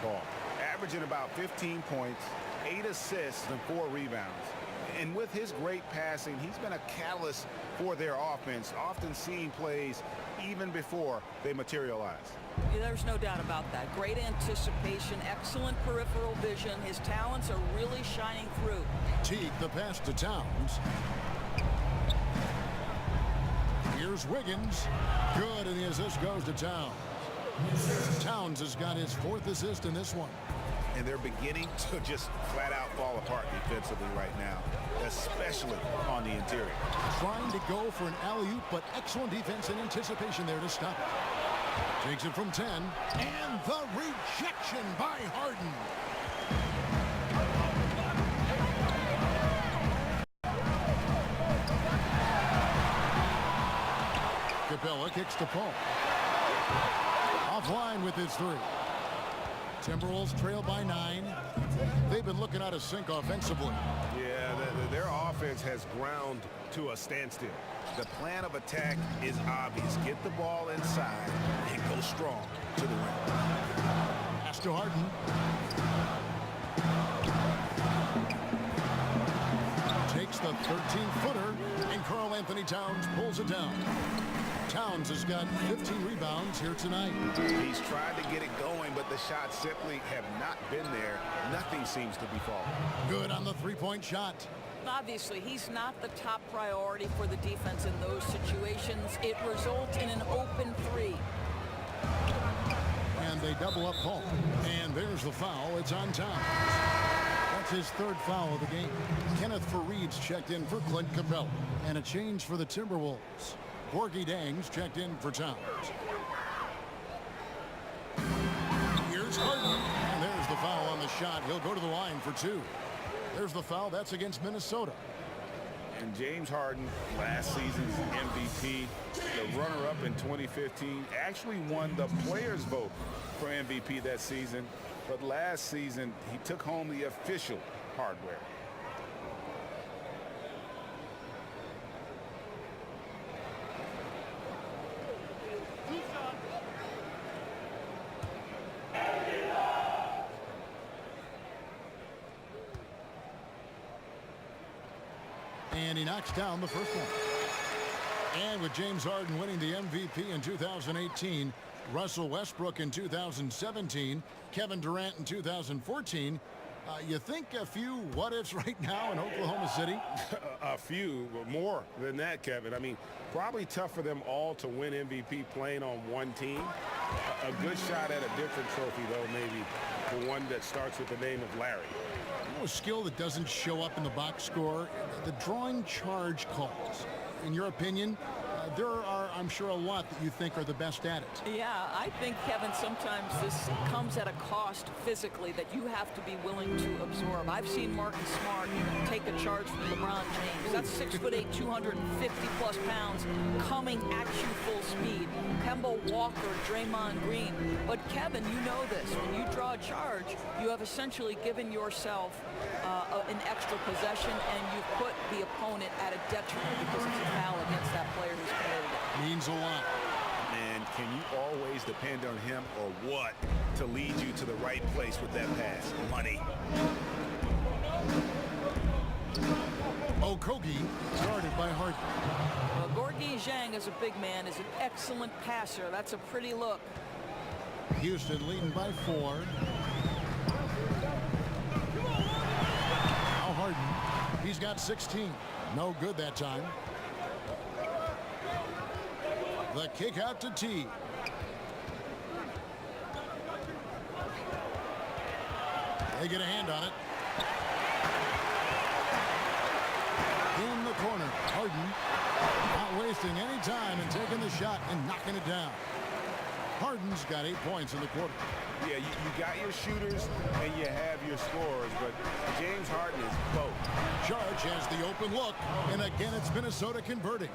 ball, averaging about 15 points, 8 assists, and 4 rebounds. And with his great passing, he's been a catalyst for their offense, often seeing plays even before they materialize. Yeah, there's no doubt about that. Great anticipation, excellent peripheral vision. His talents are really shining through. Teague the pass to Towns. Here's Wiggins. Good, and the assist goes to Towns. Towns has got his 4th assist in this one. And they're beginning to just flat out fall apart defensively right now, especially on the interior. Trying to go for an alley-oop, but excellent defense and anticipation there to stop it. Takes it from 10, and the rejection by Harden. Capella kicks to Paul. Offline with his 3. Timberwolves trail by 9. They've been looking out of sync offensively. Yeah, their offense has ground to a standstill. The plan of attack is obvious. Get the ball inside and go strong to the rim. Pass to Harden. Takes the 13-footer, and Karl Anthony Towns pulls it down. Towns has got 15 rebounds here tonight. He's tried to get it going, but the shots simply have not been there. Nothing seems to be falling. Good on the 3-point shot. Obviously, he's not the top priority for the defense in those situations. It results in an open 3. And they double up Paul. And there's the foul. It's on Towns. That's his 3rd foul of the game. Kenneth Fareed's checked in for Clint Capella. And a change for the Timberwolves. Gorgie Dangs checked in for Towns. Here's Harden. And there's the foul on the shot. He'll go to the line for 2. There's the foul. That's against Minnesota. And James Harden, last season's MVP, the runner-up in 2015, actually won the players' vote for MVP that season. But last season, he took home the official hardware. And he knocks down the first one. And with James Harden winning the MVP in 2018, Russell Westbrook in 2017, Kevin Durant in 2014, you think a few what-ifs right now in Oklahoma City? A few, but more than that, Kevin. I mean, probably tough for them all to win MVP playing on one team. A good shot at a different trophy, though, maybe the one that starts with the name of Larry. You know, a skill that doesn't show up in the box score, the drawing charge calls. In your opinion, there are, I'm sure, a lot that you think are the best at it. Yeah, I think, Kevin, sometimes this comes at a cost physically that you have to be willing to absorb. I've seen Marcus Smart take a charge from LeBron James. That's 6'8", 250-plus pounds coming at you full speed. Kemba Walker, Draymond Green. But, Kevin, you know this. When you draw a charge, you have essentially given yourself an extra possession, and you put the opponent at a detriment because it's a foul against that player who's committed it. Means a lot. And can you always depend on him or what to lead you to the right place with that pass? Money. Okogie guarded by Harden. Well, Gorgie Zhang, as a big man, is an excellent passer. That's a pretty look. Houston leading by 4. Now Harden. He's got 16. No good that time. The kick out to T. They get a hand on it. In the corner, Harden not wasting any time and taking the shot and knocking it down. Harden's got 8 points in the quarter. Yeah, you got your shooters and you have your scorers, but James Harden is both. Charge has the open look, and again it's Minnesota converting.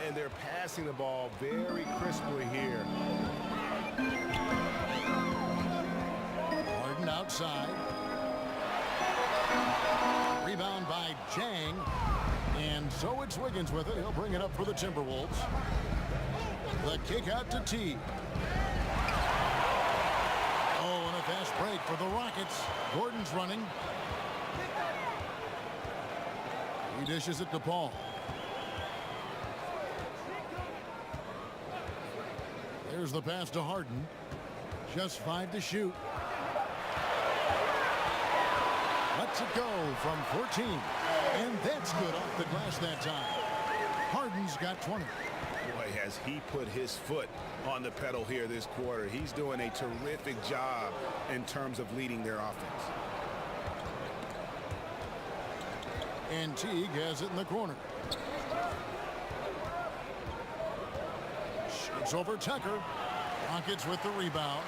And they're passing the ball very crisply here. Harden outside. Rebound by Zhang. And so it's Wiggins with it. He'll bring it up for the Timberwolves. The kick out to T. Oh, and a fast break Jones running. He dishes it to Paul. There's the pass to Harden. Just 5 to shoot. Lets it go from 14. And that's good off the glass that time. Harden's got 20. Boy, has he put his foot on the pedal here this quarter. He's doing a terrific job in terms of leading their offense. And Teague has it in the corner. Shoots over Tucker. Rockets with the rebound.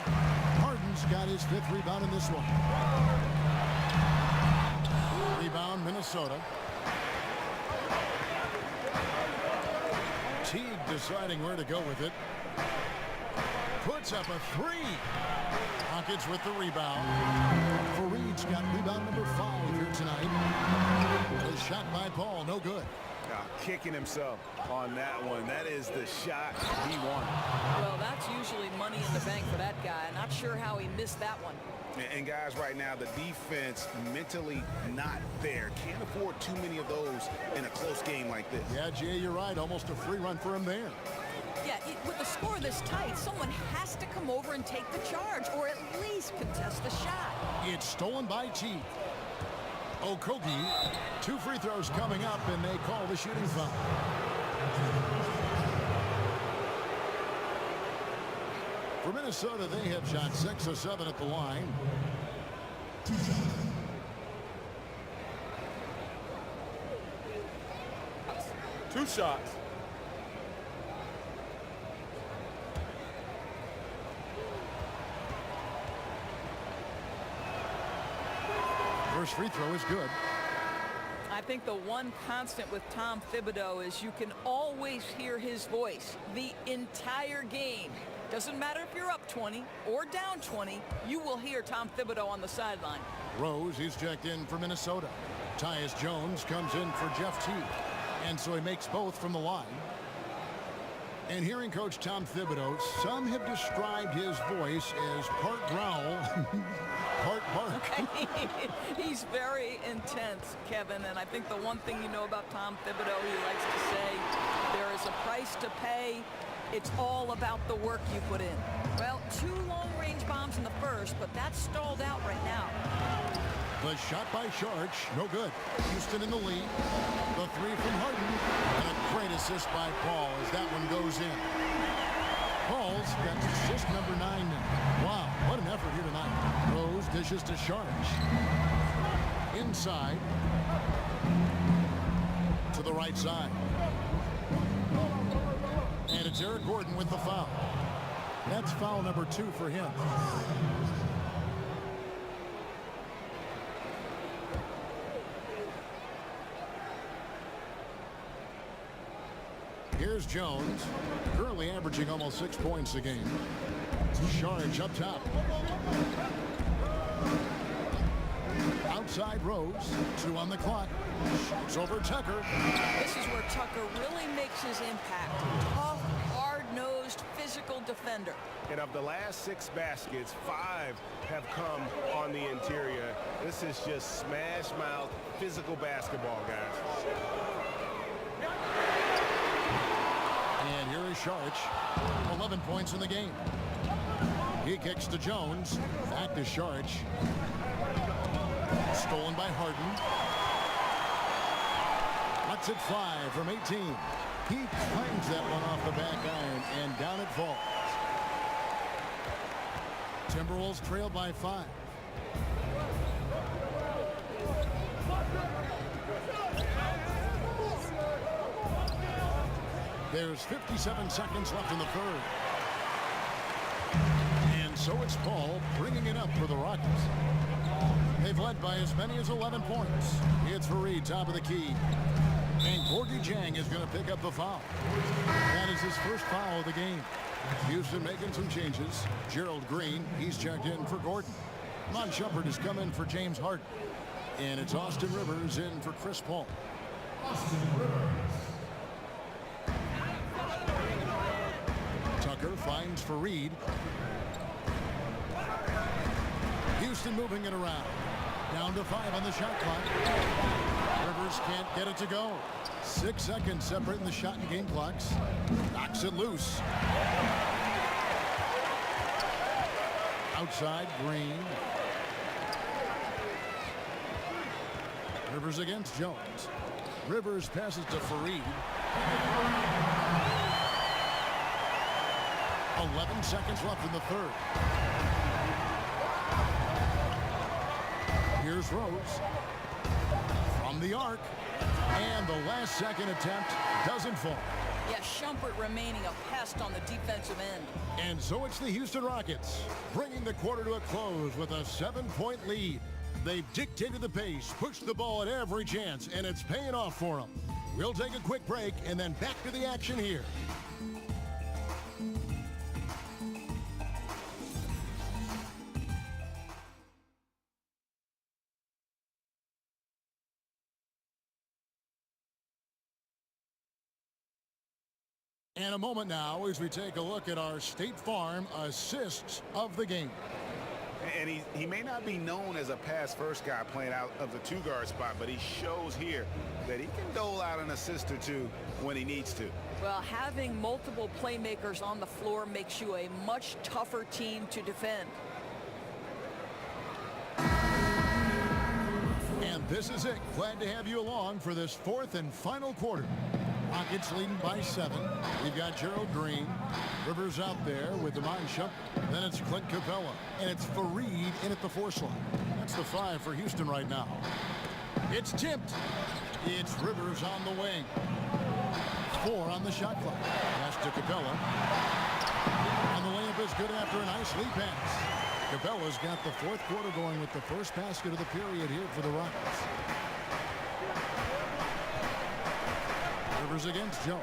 Harden's got his 5th rebound in this one. Rebound, Minnesota. Teague deciding where to go with it. Puts up a 3. Rockets with the rebound. Fareed's got rebound number 5 here tonight. A shot by Paul, no good. Kicking himself on that one. That is the shot he wanted. Well, that's usually money in the bank for that guy. Not sure how he missed that one. And guys, right now, the defense mentally not there. Can't afford too many of those in a close game like this. Yeah, Jay, you're right. Almost a free run for him there. Yeah, with the score this tight, someone has to come over and take the charge, or at least contest the shot. It's stolen by Teague. Okogie, 2 free throws coming up, and they call the shooting foul. For Minnesota, they have shot 6 of 7 at the line. Two shots. First free throw is good. I think the one constant with Tom Thibodeau is you can always hear his voice the entire game. Doesn't matter if you're up 20 or down 20, you will hear Tom Thibodeau on the sideline. Rose, he's checked in for Minnesota. Tyus Jones comes in for Jeff Teague. And so he makes both from the line. And hearing Coach Tom Thibodeau, some have described his voice as part growl, part bark. He's very intense, Kevin, and I think the one thing you know about Tom Thibodeau, he likes to say, there is a price to pay. It's all about the work you put in. Well, 2 long-range bombs in the first, but that's stalled out right now. The shot by Sharch, no good. Houston in the lead. The 3 from Harden. And a great assist by Paul as that one goes in. Paul's got assist number 9 now. Wow, what an effort here tonight. Rose dishes to Sharch. Inside. To the right side. And it's Eric Gordon with the foul. That's foul number 2 for him. Here's Jones, currently averaging almost 6 points a game. Sharch up top. Outside Rose, 2 on the clock. Shoots over Tucker. This is where Tucker really makes his impact. Tough, hard-nosed, physical defender. And of the last 6 baskets, 5 have come on the interior. This is just smash-mouth, physical basketball, guys. And here is Sharch, 11 points in the game. He kicks to Jones, back to Sharch. Stolen by Harden. Lets it fly from 18. He claims that one off the back iron, and down it falls. Timberwolves trail by 5. There's 57 seconds left in the third. And so it's Paul bringing it up for the Rockets. They've led by as many as 11 points. It's Fareed, top of the key. And Gorgui Dieng is going to pick up the foul. That is his first foul of the game. Houston making some changes. Gerald Green, he's checked in for Gordon. Mon Shumpert has come in for James Harden. And it's Austin Rivers in for Chris Paul. Austin Rivers. Tucker finds Fareed. Houston moving it around. Down to 5 on the shot clock. Rivers can't get it to go. 6 seconds separating the shot and game clocks. Knocks it loose. Outside, Green. Rivers against Jones. Rivers passes to Fareed. 11 seconds left in the third. Here's Rose. From the arc. And the last second attempt doesn't fall. Yeah, Shumpert remaining a pest on the defensive end. And so it's the Houston Rockets, bringing the quarter to a close with a 7-point lead. They've dictated the pace, pushed the ball at every chance, and it's paying off for them. We'll take a quick break and then back to the action here. And a moment now as we take a look at our State Farm assists of the game. And he may not be known as a pass-first guy playing out of the two-guard spot, but he shows here that he can dole out an assist or two when he needs to. Well, having multiple playmakers on the floor makes you a much tougher team to defend. And this is it. Glad to have you along for this fourth and final quarter. Rockets leading by 7. We've got Gerald Green. Rivers out there with the Shumpert. Then it's Clint Capella. And it's Fareed in at the 4 slot. That's the 5 for Houston right now. It's tipped. It's Rivers on the wing. 4 on the shot clock. Pass to Capella. And the layup is good after a nice lead pass. Capella's got the 4th quarter going with the first basket of the period here for the Rockets. Rivers against Jones.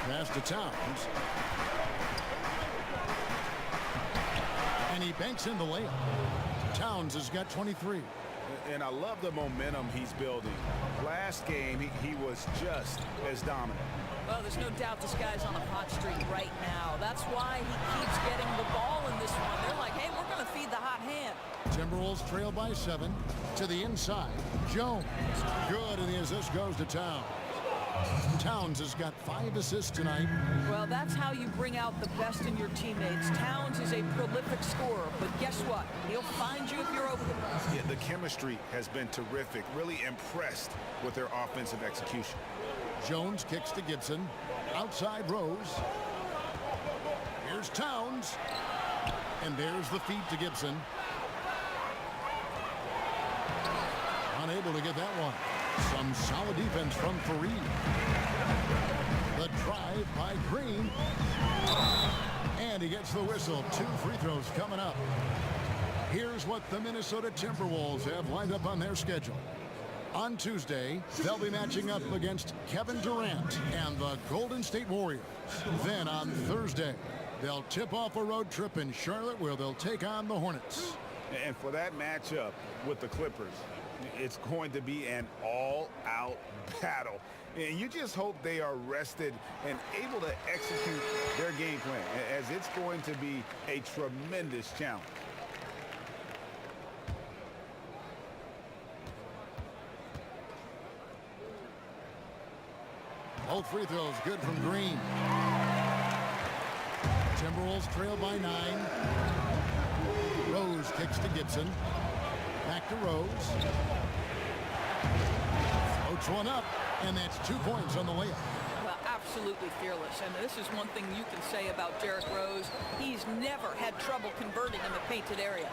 Pass to Towns. And he banks in the layup. Towns has got 23. And I love the momentum he's building. Last game, he was just as dominant. Well, there's no doubt this guy's on a hot streak right now. That's why he keeps getting the ball in this one. They're like, hey, we're going to feed the hot hand. Timberwolves trail by 7. To the inside. Jones. Good, and the assist goes to Towns. Towns has got 5 assists tonight. Well, that's how you bring out the best in your teammates. Towns is a prolific scorer, but guess what? He'll find you if you're open. Yeah, the chemistry has been terrific. Really impressed with their offensive execution. Jones kicks to Gibson. Outside Rose. Here's Towns. And there's the feed to Gibson. Unable to get that one. Some solid defense from Fareed. The drive by Green. And he gets the whistle. 2 free throws coming up. Here's what the Minnesota Timberwolves have lined up on their schedule. On Tuesday, they'll be matching up against Kevin Durant and the Golden State Warriors. Then on Thursday, they'll tip off a road trip in Charlotte where they'll take on the Hornets. And for that matchup with the Clippers, it's going to be an all-out battle. And you just hope they are rested and able to execute their game plan, as it's going to be a tremendous challenge. Both free throws good from Green. Timberwolves trail by 9. Rose kicks to Gibson. Back to Rose. Floats one up, and that's 2 points on the layup. Well, absolutely fearless. And this is one thing you can say about Derrick Rose. He's never had trouble converting in the painted area.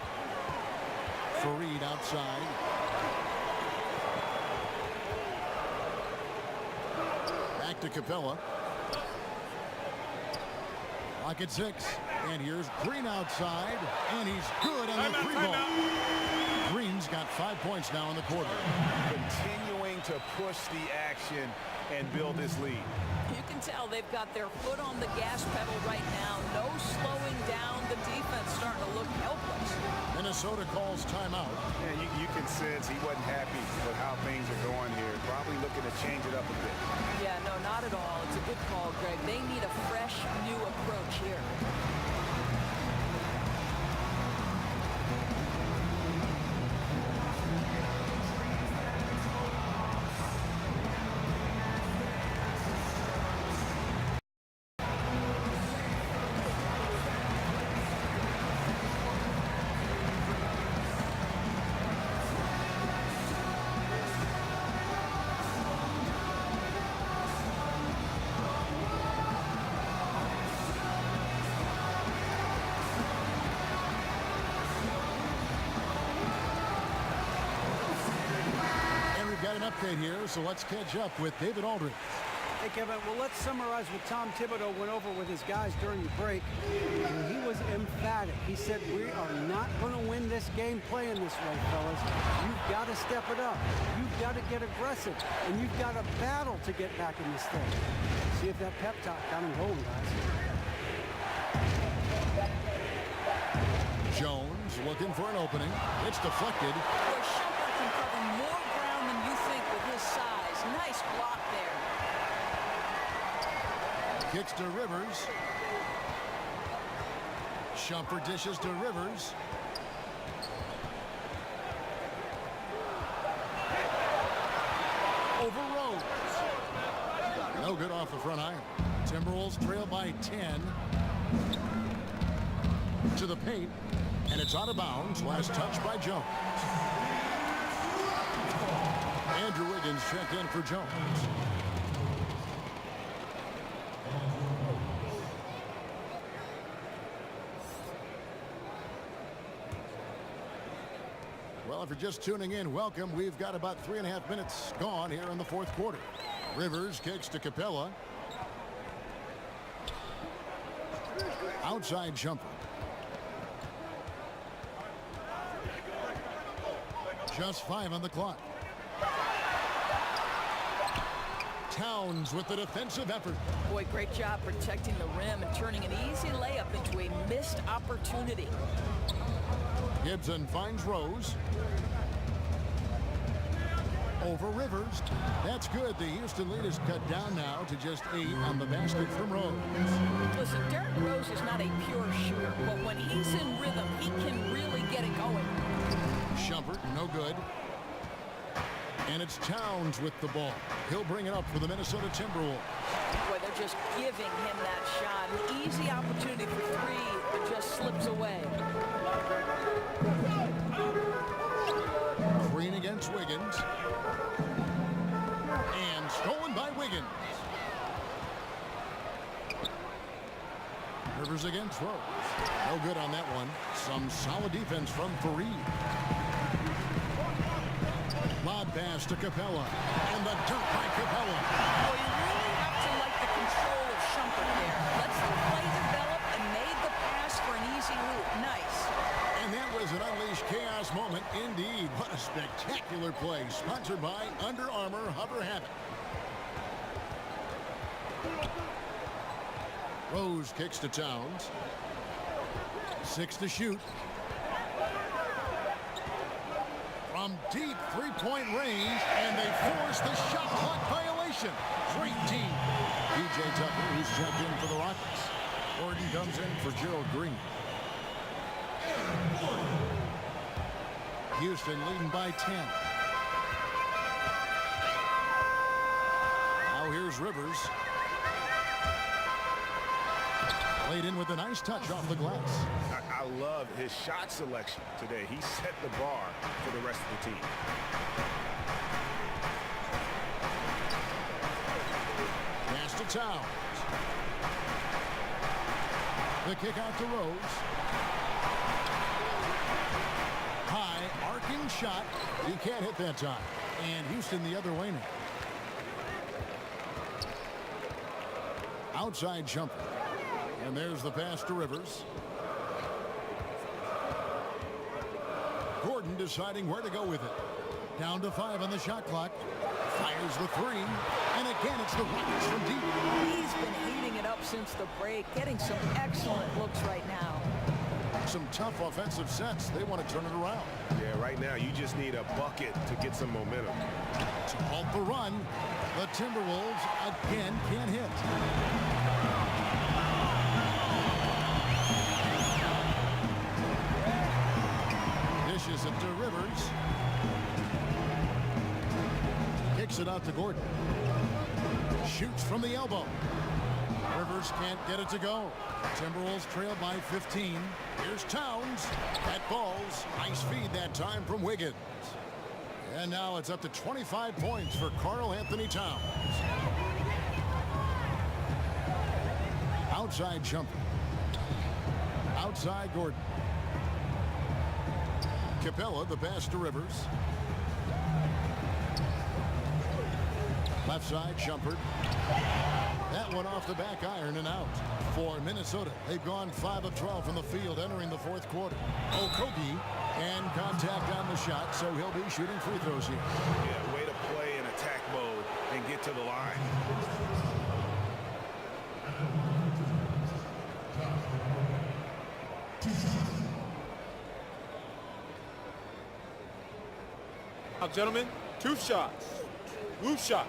Fareed outside. Back to Capella. Lock at 6. And here's Green outside. And he's good on the 3 ball. Green's got 5 points now in the quarter. Continuing to push the action and build this lead. You can tell they've got their foot on the gas pedal right now. No slowing down. The defense starting to look helpless. Minnesota calls timeout. Yeah, you can sense he wasn't happy with how things are going here. Probably looking to change it up a bit. Yeah, no, not at all. It's a good call, Greg. They need a fresh, new approach here. update here, so let's catch up with David Aldridge. Hey, Kevin, well, let's summarize what Tom Thibodeau went over with his guys during the break. And he was emphatic. He said, we are not going to win this game playing this way, fellas. You've got to step it up. You've got to get aggressive. And you've got to battle to get back in this thing. See if that pep talk got him going, guys. Jones looking for an opening. It's deflected. Boy, Shumpert can cover more ground than you think with his size. Nice block there. Kicks to Rivers. Shumpert dishes to Rivers. Over Rose. No good off the front iron. Timberwolves trail by 10. To the paint. And it's out of bounds. Last touch by Jones. Andrew Wiggins checked in for Jones. Well, if you're just tuning in, welcome. We've got about 3.5 minutes gone here in the fourth quarter. Rivers kicks to Capella. Outside jumper. Just 5 on the clock. Towns with the defensive effort. Boy, great job protecting the rim and turning an easy layup into a missed opportunity. Gibson finds Rose. Over Rivers. That's good. The Houston lead is cut down now to just 8 on the basket from Rose. Listen, Derrick Rose is not a pure shooter, but when he's in rhythm, he can really get it going. Shumpert, no good. And it's Towns with the ball. He'll bring it up for the Minnesota Timberwolves. Boy, they're just giving him that shot. An easy opportunity for 3, but just slips away. Green against Wiggins. And stolen by Wiggins. Rivers against Rose. No good on that one. Some solid defense from Fareed. Lob pass to Capella. And the dunk by Capella. Well, you really have to like the control of Shumpert there. Lets the play develop and made the pass for an easy hoop. Nice. And that was an unleashed chaos moment indeed. What a spectacular play. Sponsored by Under Armour Hover Habit. Rose kicks to Towns. 6 to shoot. From deep three-point range, and they force the shot clock violation. Great team. PJ Tucker, who's checked in for the Rockets. Gordon comes in for Gerald Green. Houston leading by 10. Now here's Rivers. Laid in with a nice touch off the glass. I love his shot selection today. He set the bar for the rest of the team. Pass to Towns. The kick out to Rose. High arcing shot. He can't hit that time. And Houston the other way now. Outside jumper. And there's the pass to Rivers. Gordon deciding where to go with it. Down to 5 on the shot clock. Fires the 3. And again, it's the Rockets from deep. He's been heating it up since the break, getting some excellent looks right now. Some tough offensive sets. They want to turn it around. Yeah, right now you just need a bucket to get some momentum. To halt the run, the Timberwolves again can't hit. Dishes it to Rivers. Kicks it out to Gordon. Shoots from the elbow. Rivers can't get it to go. Timberwolves trail by 15. Here's Towns. That ball's nice feed that time from Wiggins. And now it's up to 25 points for Karl Anthony Towns. Outside jumper. Outside Gordon. Capella, the pass to Rivers. Left side, Shumpert. That one off the back iron and out. For Minnesota, they've gone 5 of 12 from the field entering the fourth quarter. Okogie and contact on the shot, so he'll be shooting free throws here. Yeah, way to play in attack mode and get to the line. Now, gentlemen, 2 shots. Loose shots.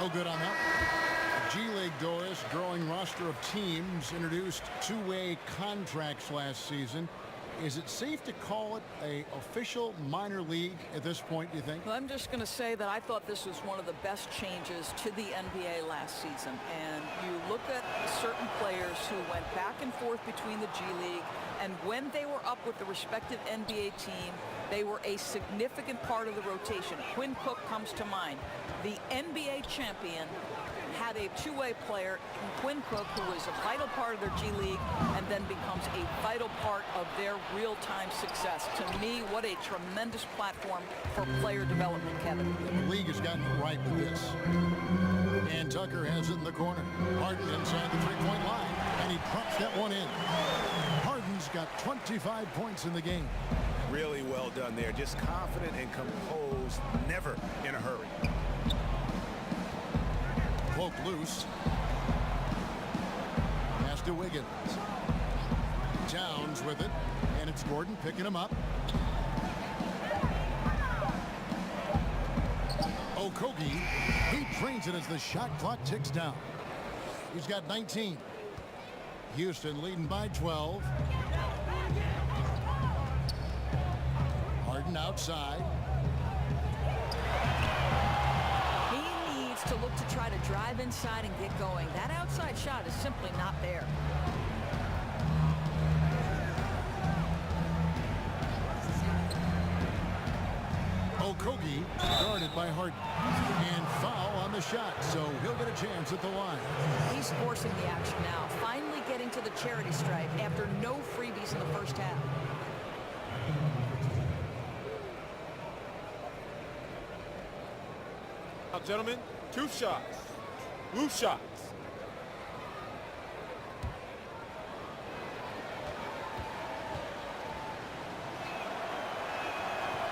No good on that. G-League, Doris, growing roster of teams, introduced 2-way contracts last season. Is it safe to call it a official minor league at this point, do you think? Well, I'm just going to say that I thought this was one of the best changes to the NBA last season. And you look at certain players who went back and forth between the G League, and when they were up with the respective NBA team, they were a significant part of the rotation. Quinn Cook comes to mind. The NBA champion had a 2-way player in Quinn Cook, who was a vital part of their G League and then becomes a vital part of their real-time success. To me, what a tremendous platform for player development, Kevin. The league has gotten it right with this. And Tucker has it in the corner. Harden inside the three-point line, and he props that one in. Harden's got 25 points in the game. Really well done there. Just confident and composed, never in a hurry. Cloak loose. Pass to Wiggins. Towns with it, and it's Gordon picking him up. Okogie, he trains it as the shot clock ticks down. He's got 19. Houston leading by 12. Harden outside. To look to try to drive inside and get going. That outside shot is simply not there. Okogie guarded by Harden. And foul on the shot, so he'll get a chance at the line. He's forcing the action now, finally getting to the charity stripe after no freebies in the first half. Now, gentlemen, 2 shots. Loose shots.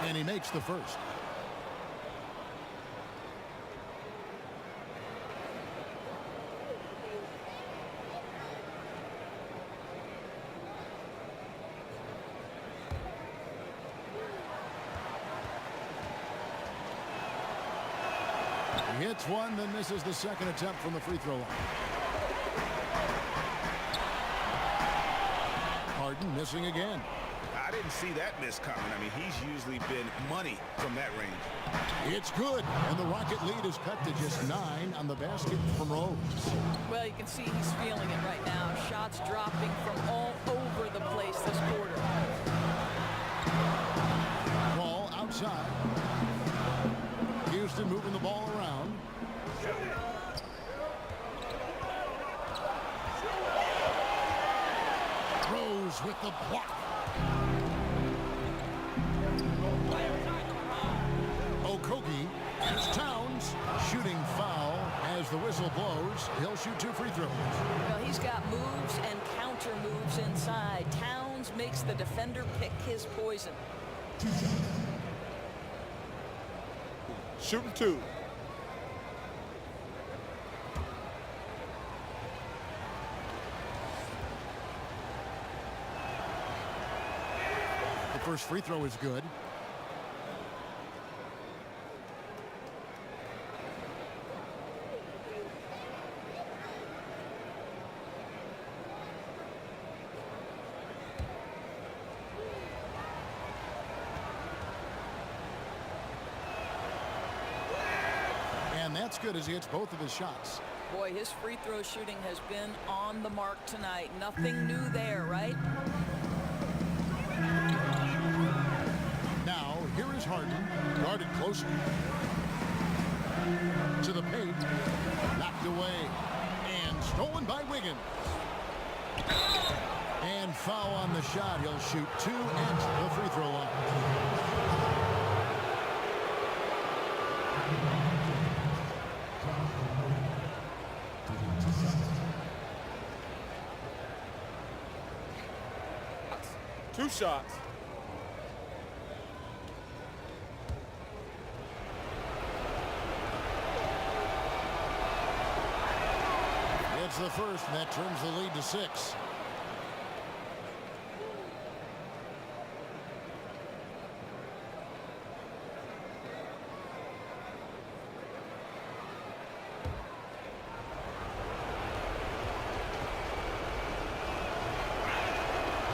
And he makes the first. He hits one, then misses the second attempt from the free throw line. Harden missing again. I didn't see that miss coming. I mean, he's usually been money from that range. It's good, and the Rocket lead is cut to just 9 on the basket from Rose. Well, you can see he's feeling it right now. Shots dropping from all over the place this quarter. Ball outside. Houston moving the ball around. Rose with the block. Okogie, here's Towns, shooting foul as the whistle blows. He'll shoot 2 free throws. Well, he's got moves and counter moves inside. Towns makes the defender pick his poison. Shooting 2. The first free throw is good. And that's good as he hits both of his shots. Boy, his free throw shooting has been on the mark tonight. Nothing new there, right? Now, here is Harden, guarded closely. To the paint, knocked away, and stolen by Wiggins. And foul on the shot. He'll shoot 2 at the free throw line. Two shots. It's the first, and that turns the lead to 6.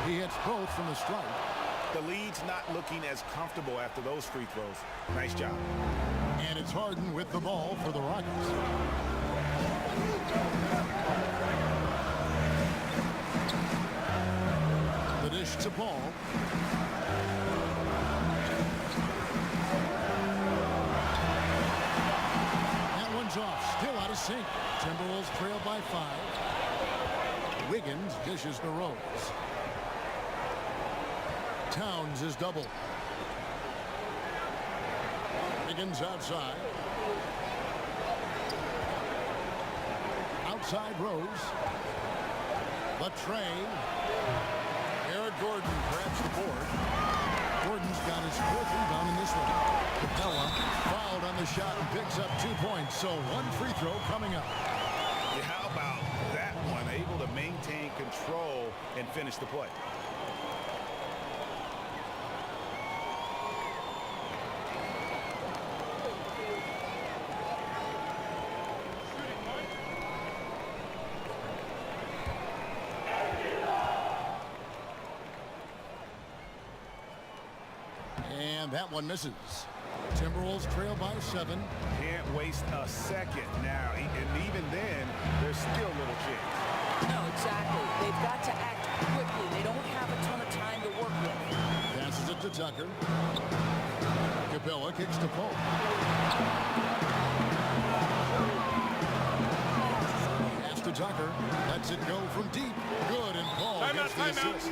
He hits both from the stripe. The lead's not looking as comfortable after those free throws. Nice job. And it's Harden with the ball for the Rockets. The dish to Paul. That one's off. Still out of sync. Timberwolves trail by 5. Wiggins dishes to Rose. Towns is double. Wiggins outside. Outside Rose. The train. Eric Gordon grabs the board. Gordon's got his 4th rebound in this one. Capella fouled on the shot and picks up 2 points. So 1 free throw coming up. Yeah, how about that one? Able to maintain control and finish the play. And that one misses. Timberwolves trail by 7. Can't waste a second now. And even then, there's still little chance. No, exactly. They've got to act quickly. They don't have a ton of time to work with. Passes it to Tucker. Capella kicks to Paul. Pass to Tucker. Lets it go from deep. Good, and Paul gets the assist.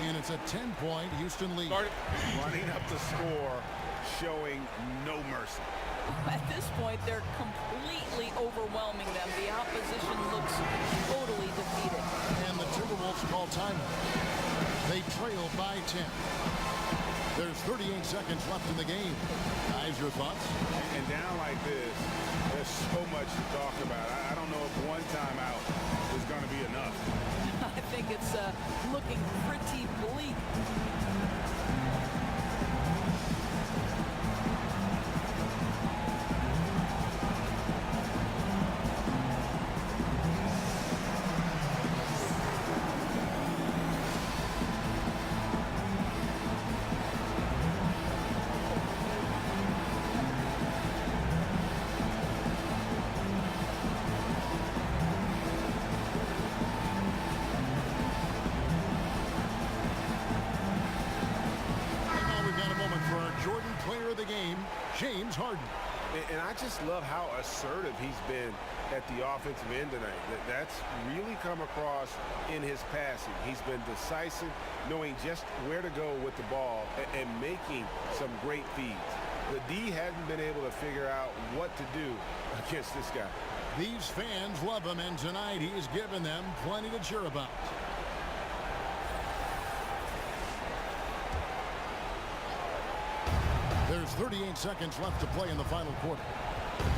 And it's a 10-point Houston lead. Running up the score, showing no mercy. At this point, they're completely overwhelming them. The opposition looks totally defeated. And the Timberwolves call timeout. They trail by 10. There's 38 seconds left in the game. Guys, your thoughts? And down like this, there's so much to talk about. I don't know if one timeout is going to be enough. I think it's looking pretty bleak. James Harden. And I just love how assertive he's been at the offensive end tonight. That's really come across in his passing. He's been decisive, knowing just where to go with the ball and making some great feeds. The D hasn't been able to figure out what to do against this guy. These fans love him, and tonight he's given them plenty to cheer about. There's 38 seconds left to play in the final quarter.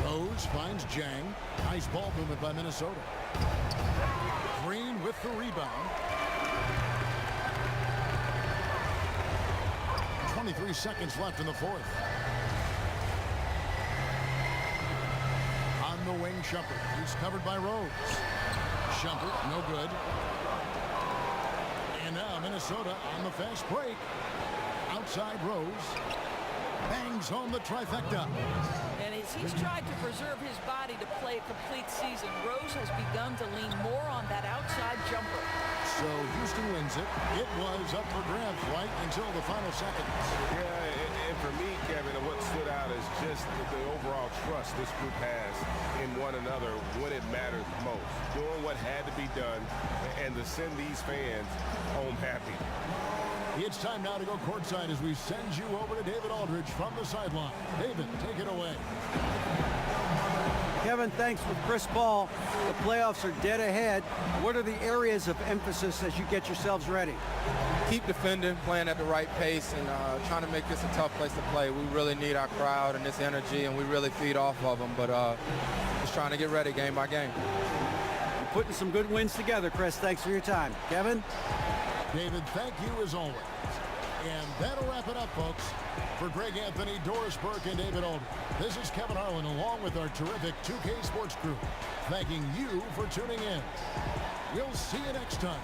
Rose finds Jang. Nice ball movement by Minnesota. Green with the rebound. 23 seconds left in the fourth. On the wing, Shumpert. He's covered by Rose. Shumpert, no good. And now Minnesota on the fast break. Outside Rose. Bangs home the trifecta. And as he's tried to preserve his body to play a complete season, Rose has begun to lean more on that outside jumper. So Houston wins it. It was up for grabs right until the final seconds. Yeah, And for me, Kevin, what stood out is just the overall trust this group has in one another when it mattered most. Doing what had to be done and to send these fans home happy. It's time now to go courtside as we send you over to David Aldridge from the sideline. David, take it away. Kevin, thanks for Chris Paul. The playoffs are dead ahead. What are the areas of emphasis as you get yourselves ready? Keep defending, playing at the right pace, and trying to make this a tough place to play. We really need our crowd and this energy, and we really feed off of them. But just trying to get ready game by game. You're putting some good wins together, Chris. Thanks for your time. Kevin? David, thank you as always. And that'll wrap it up, folks. For Greg Anthony, Doris Burke, and David Aldridge, this is Kevin Harlan along with our terrific 2K Sports crew, thanking you for tuning in. We'll see you next time.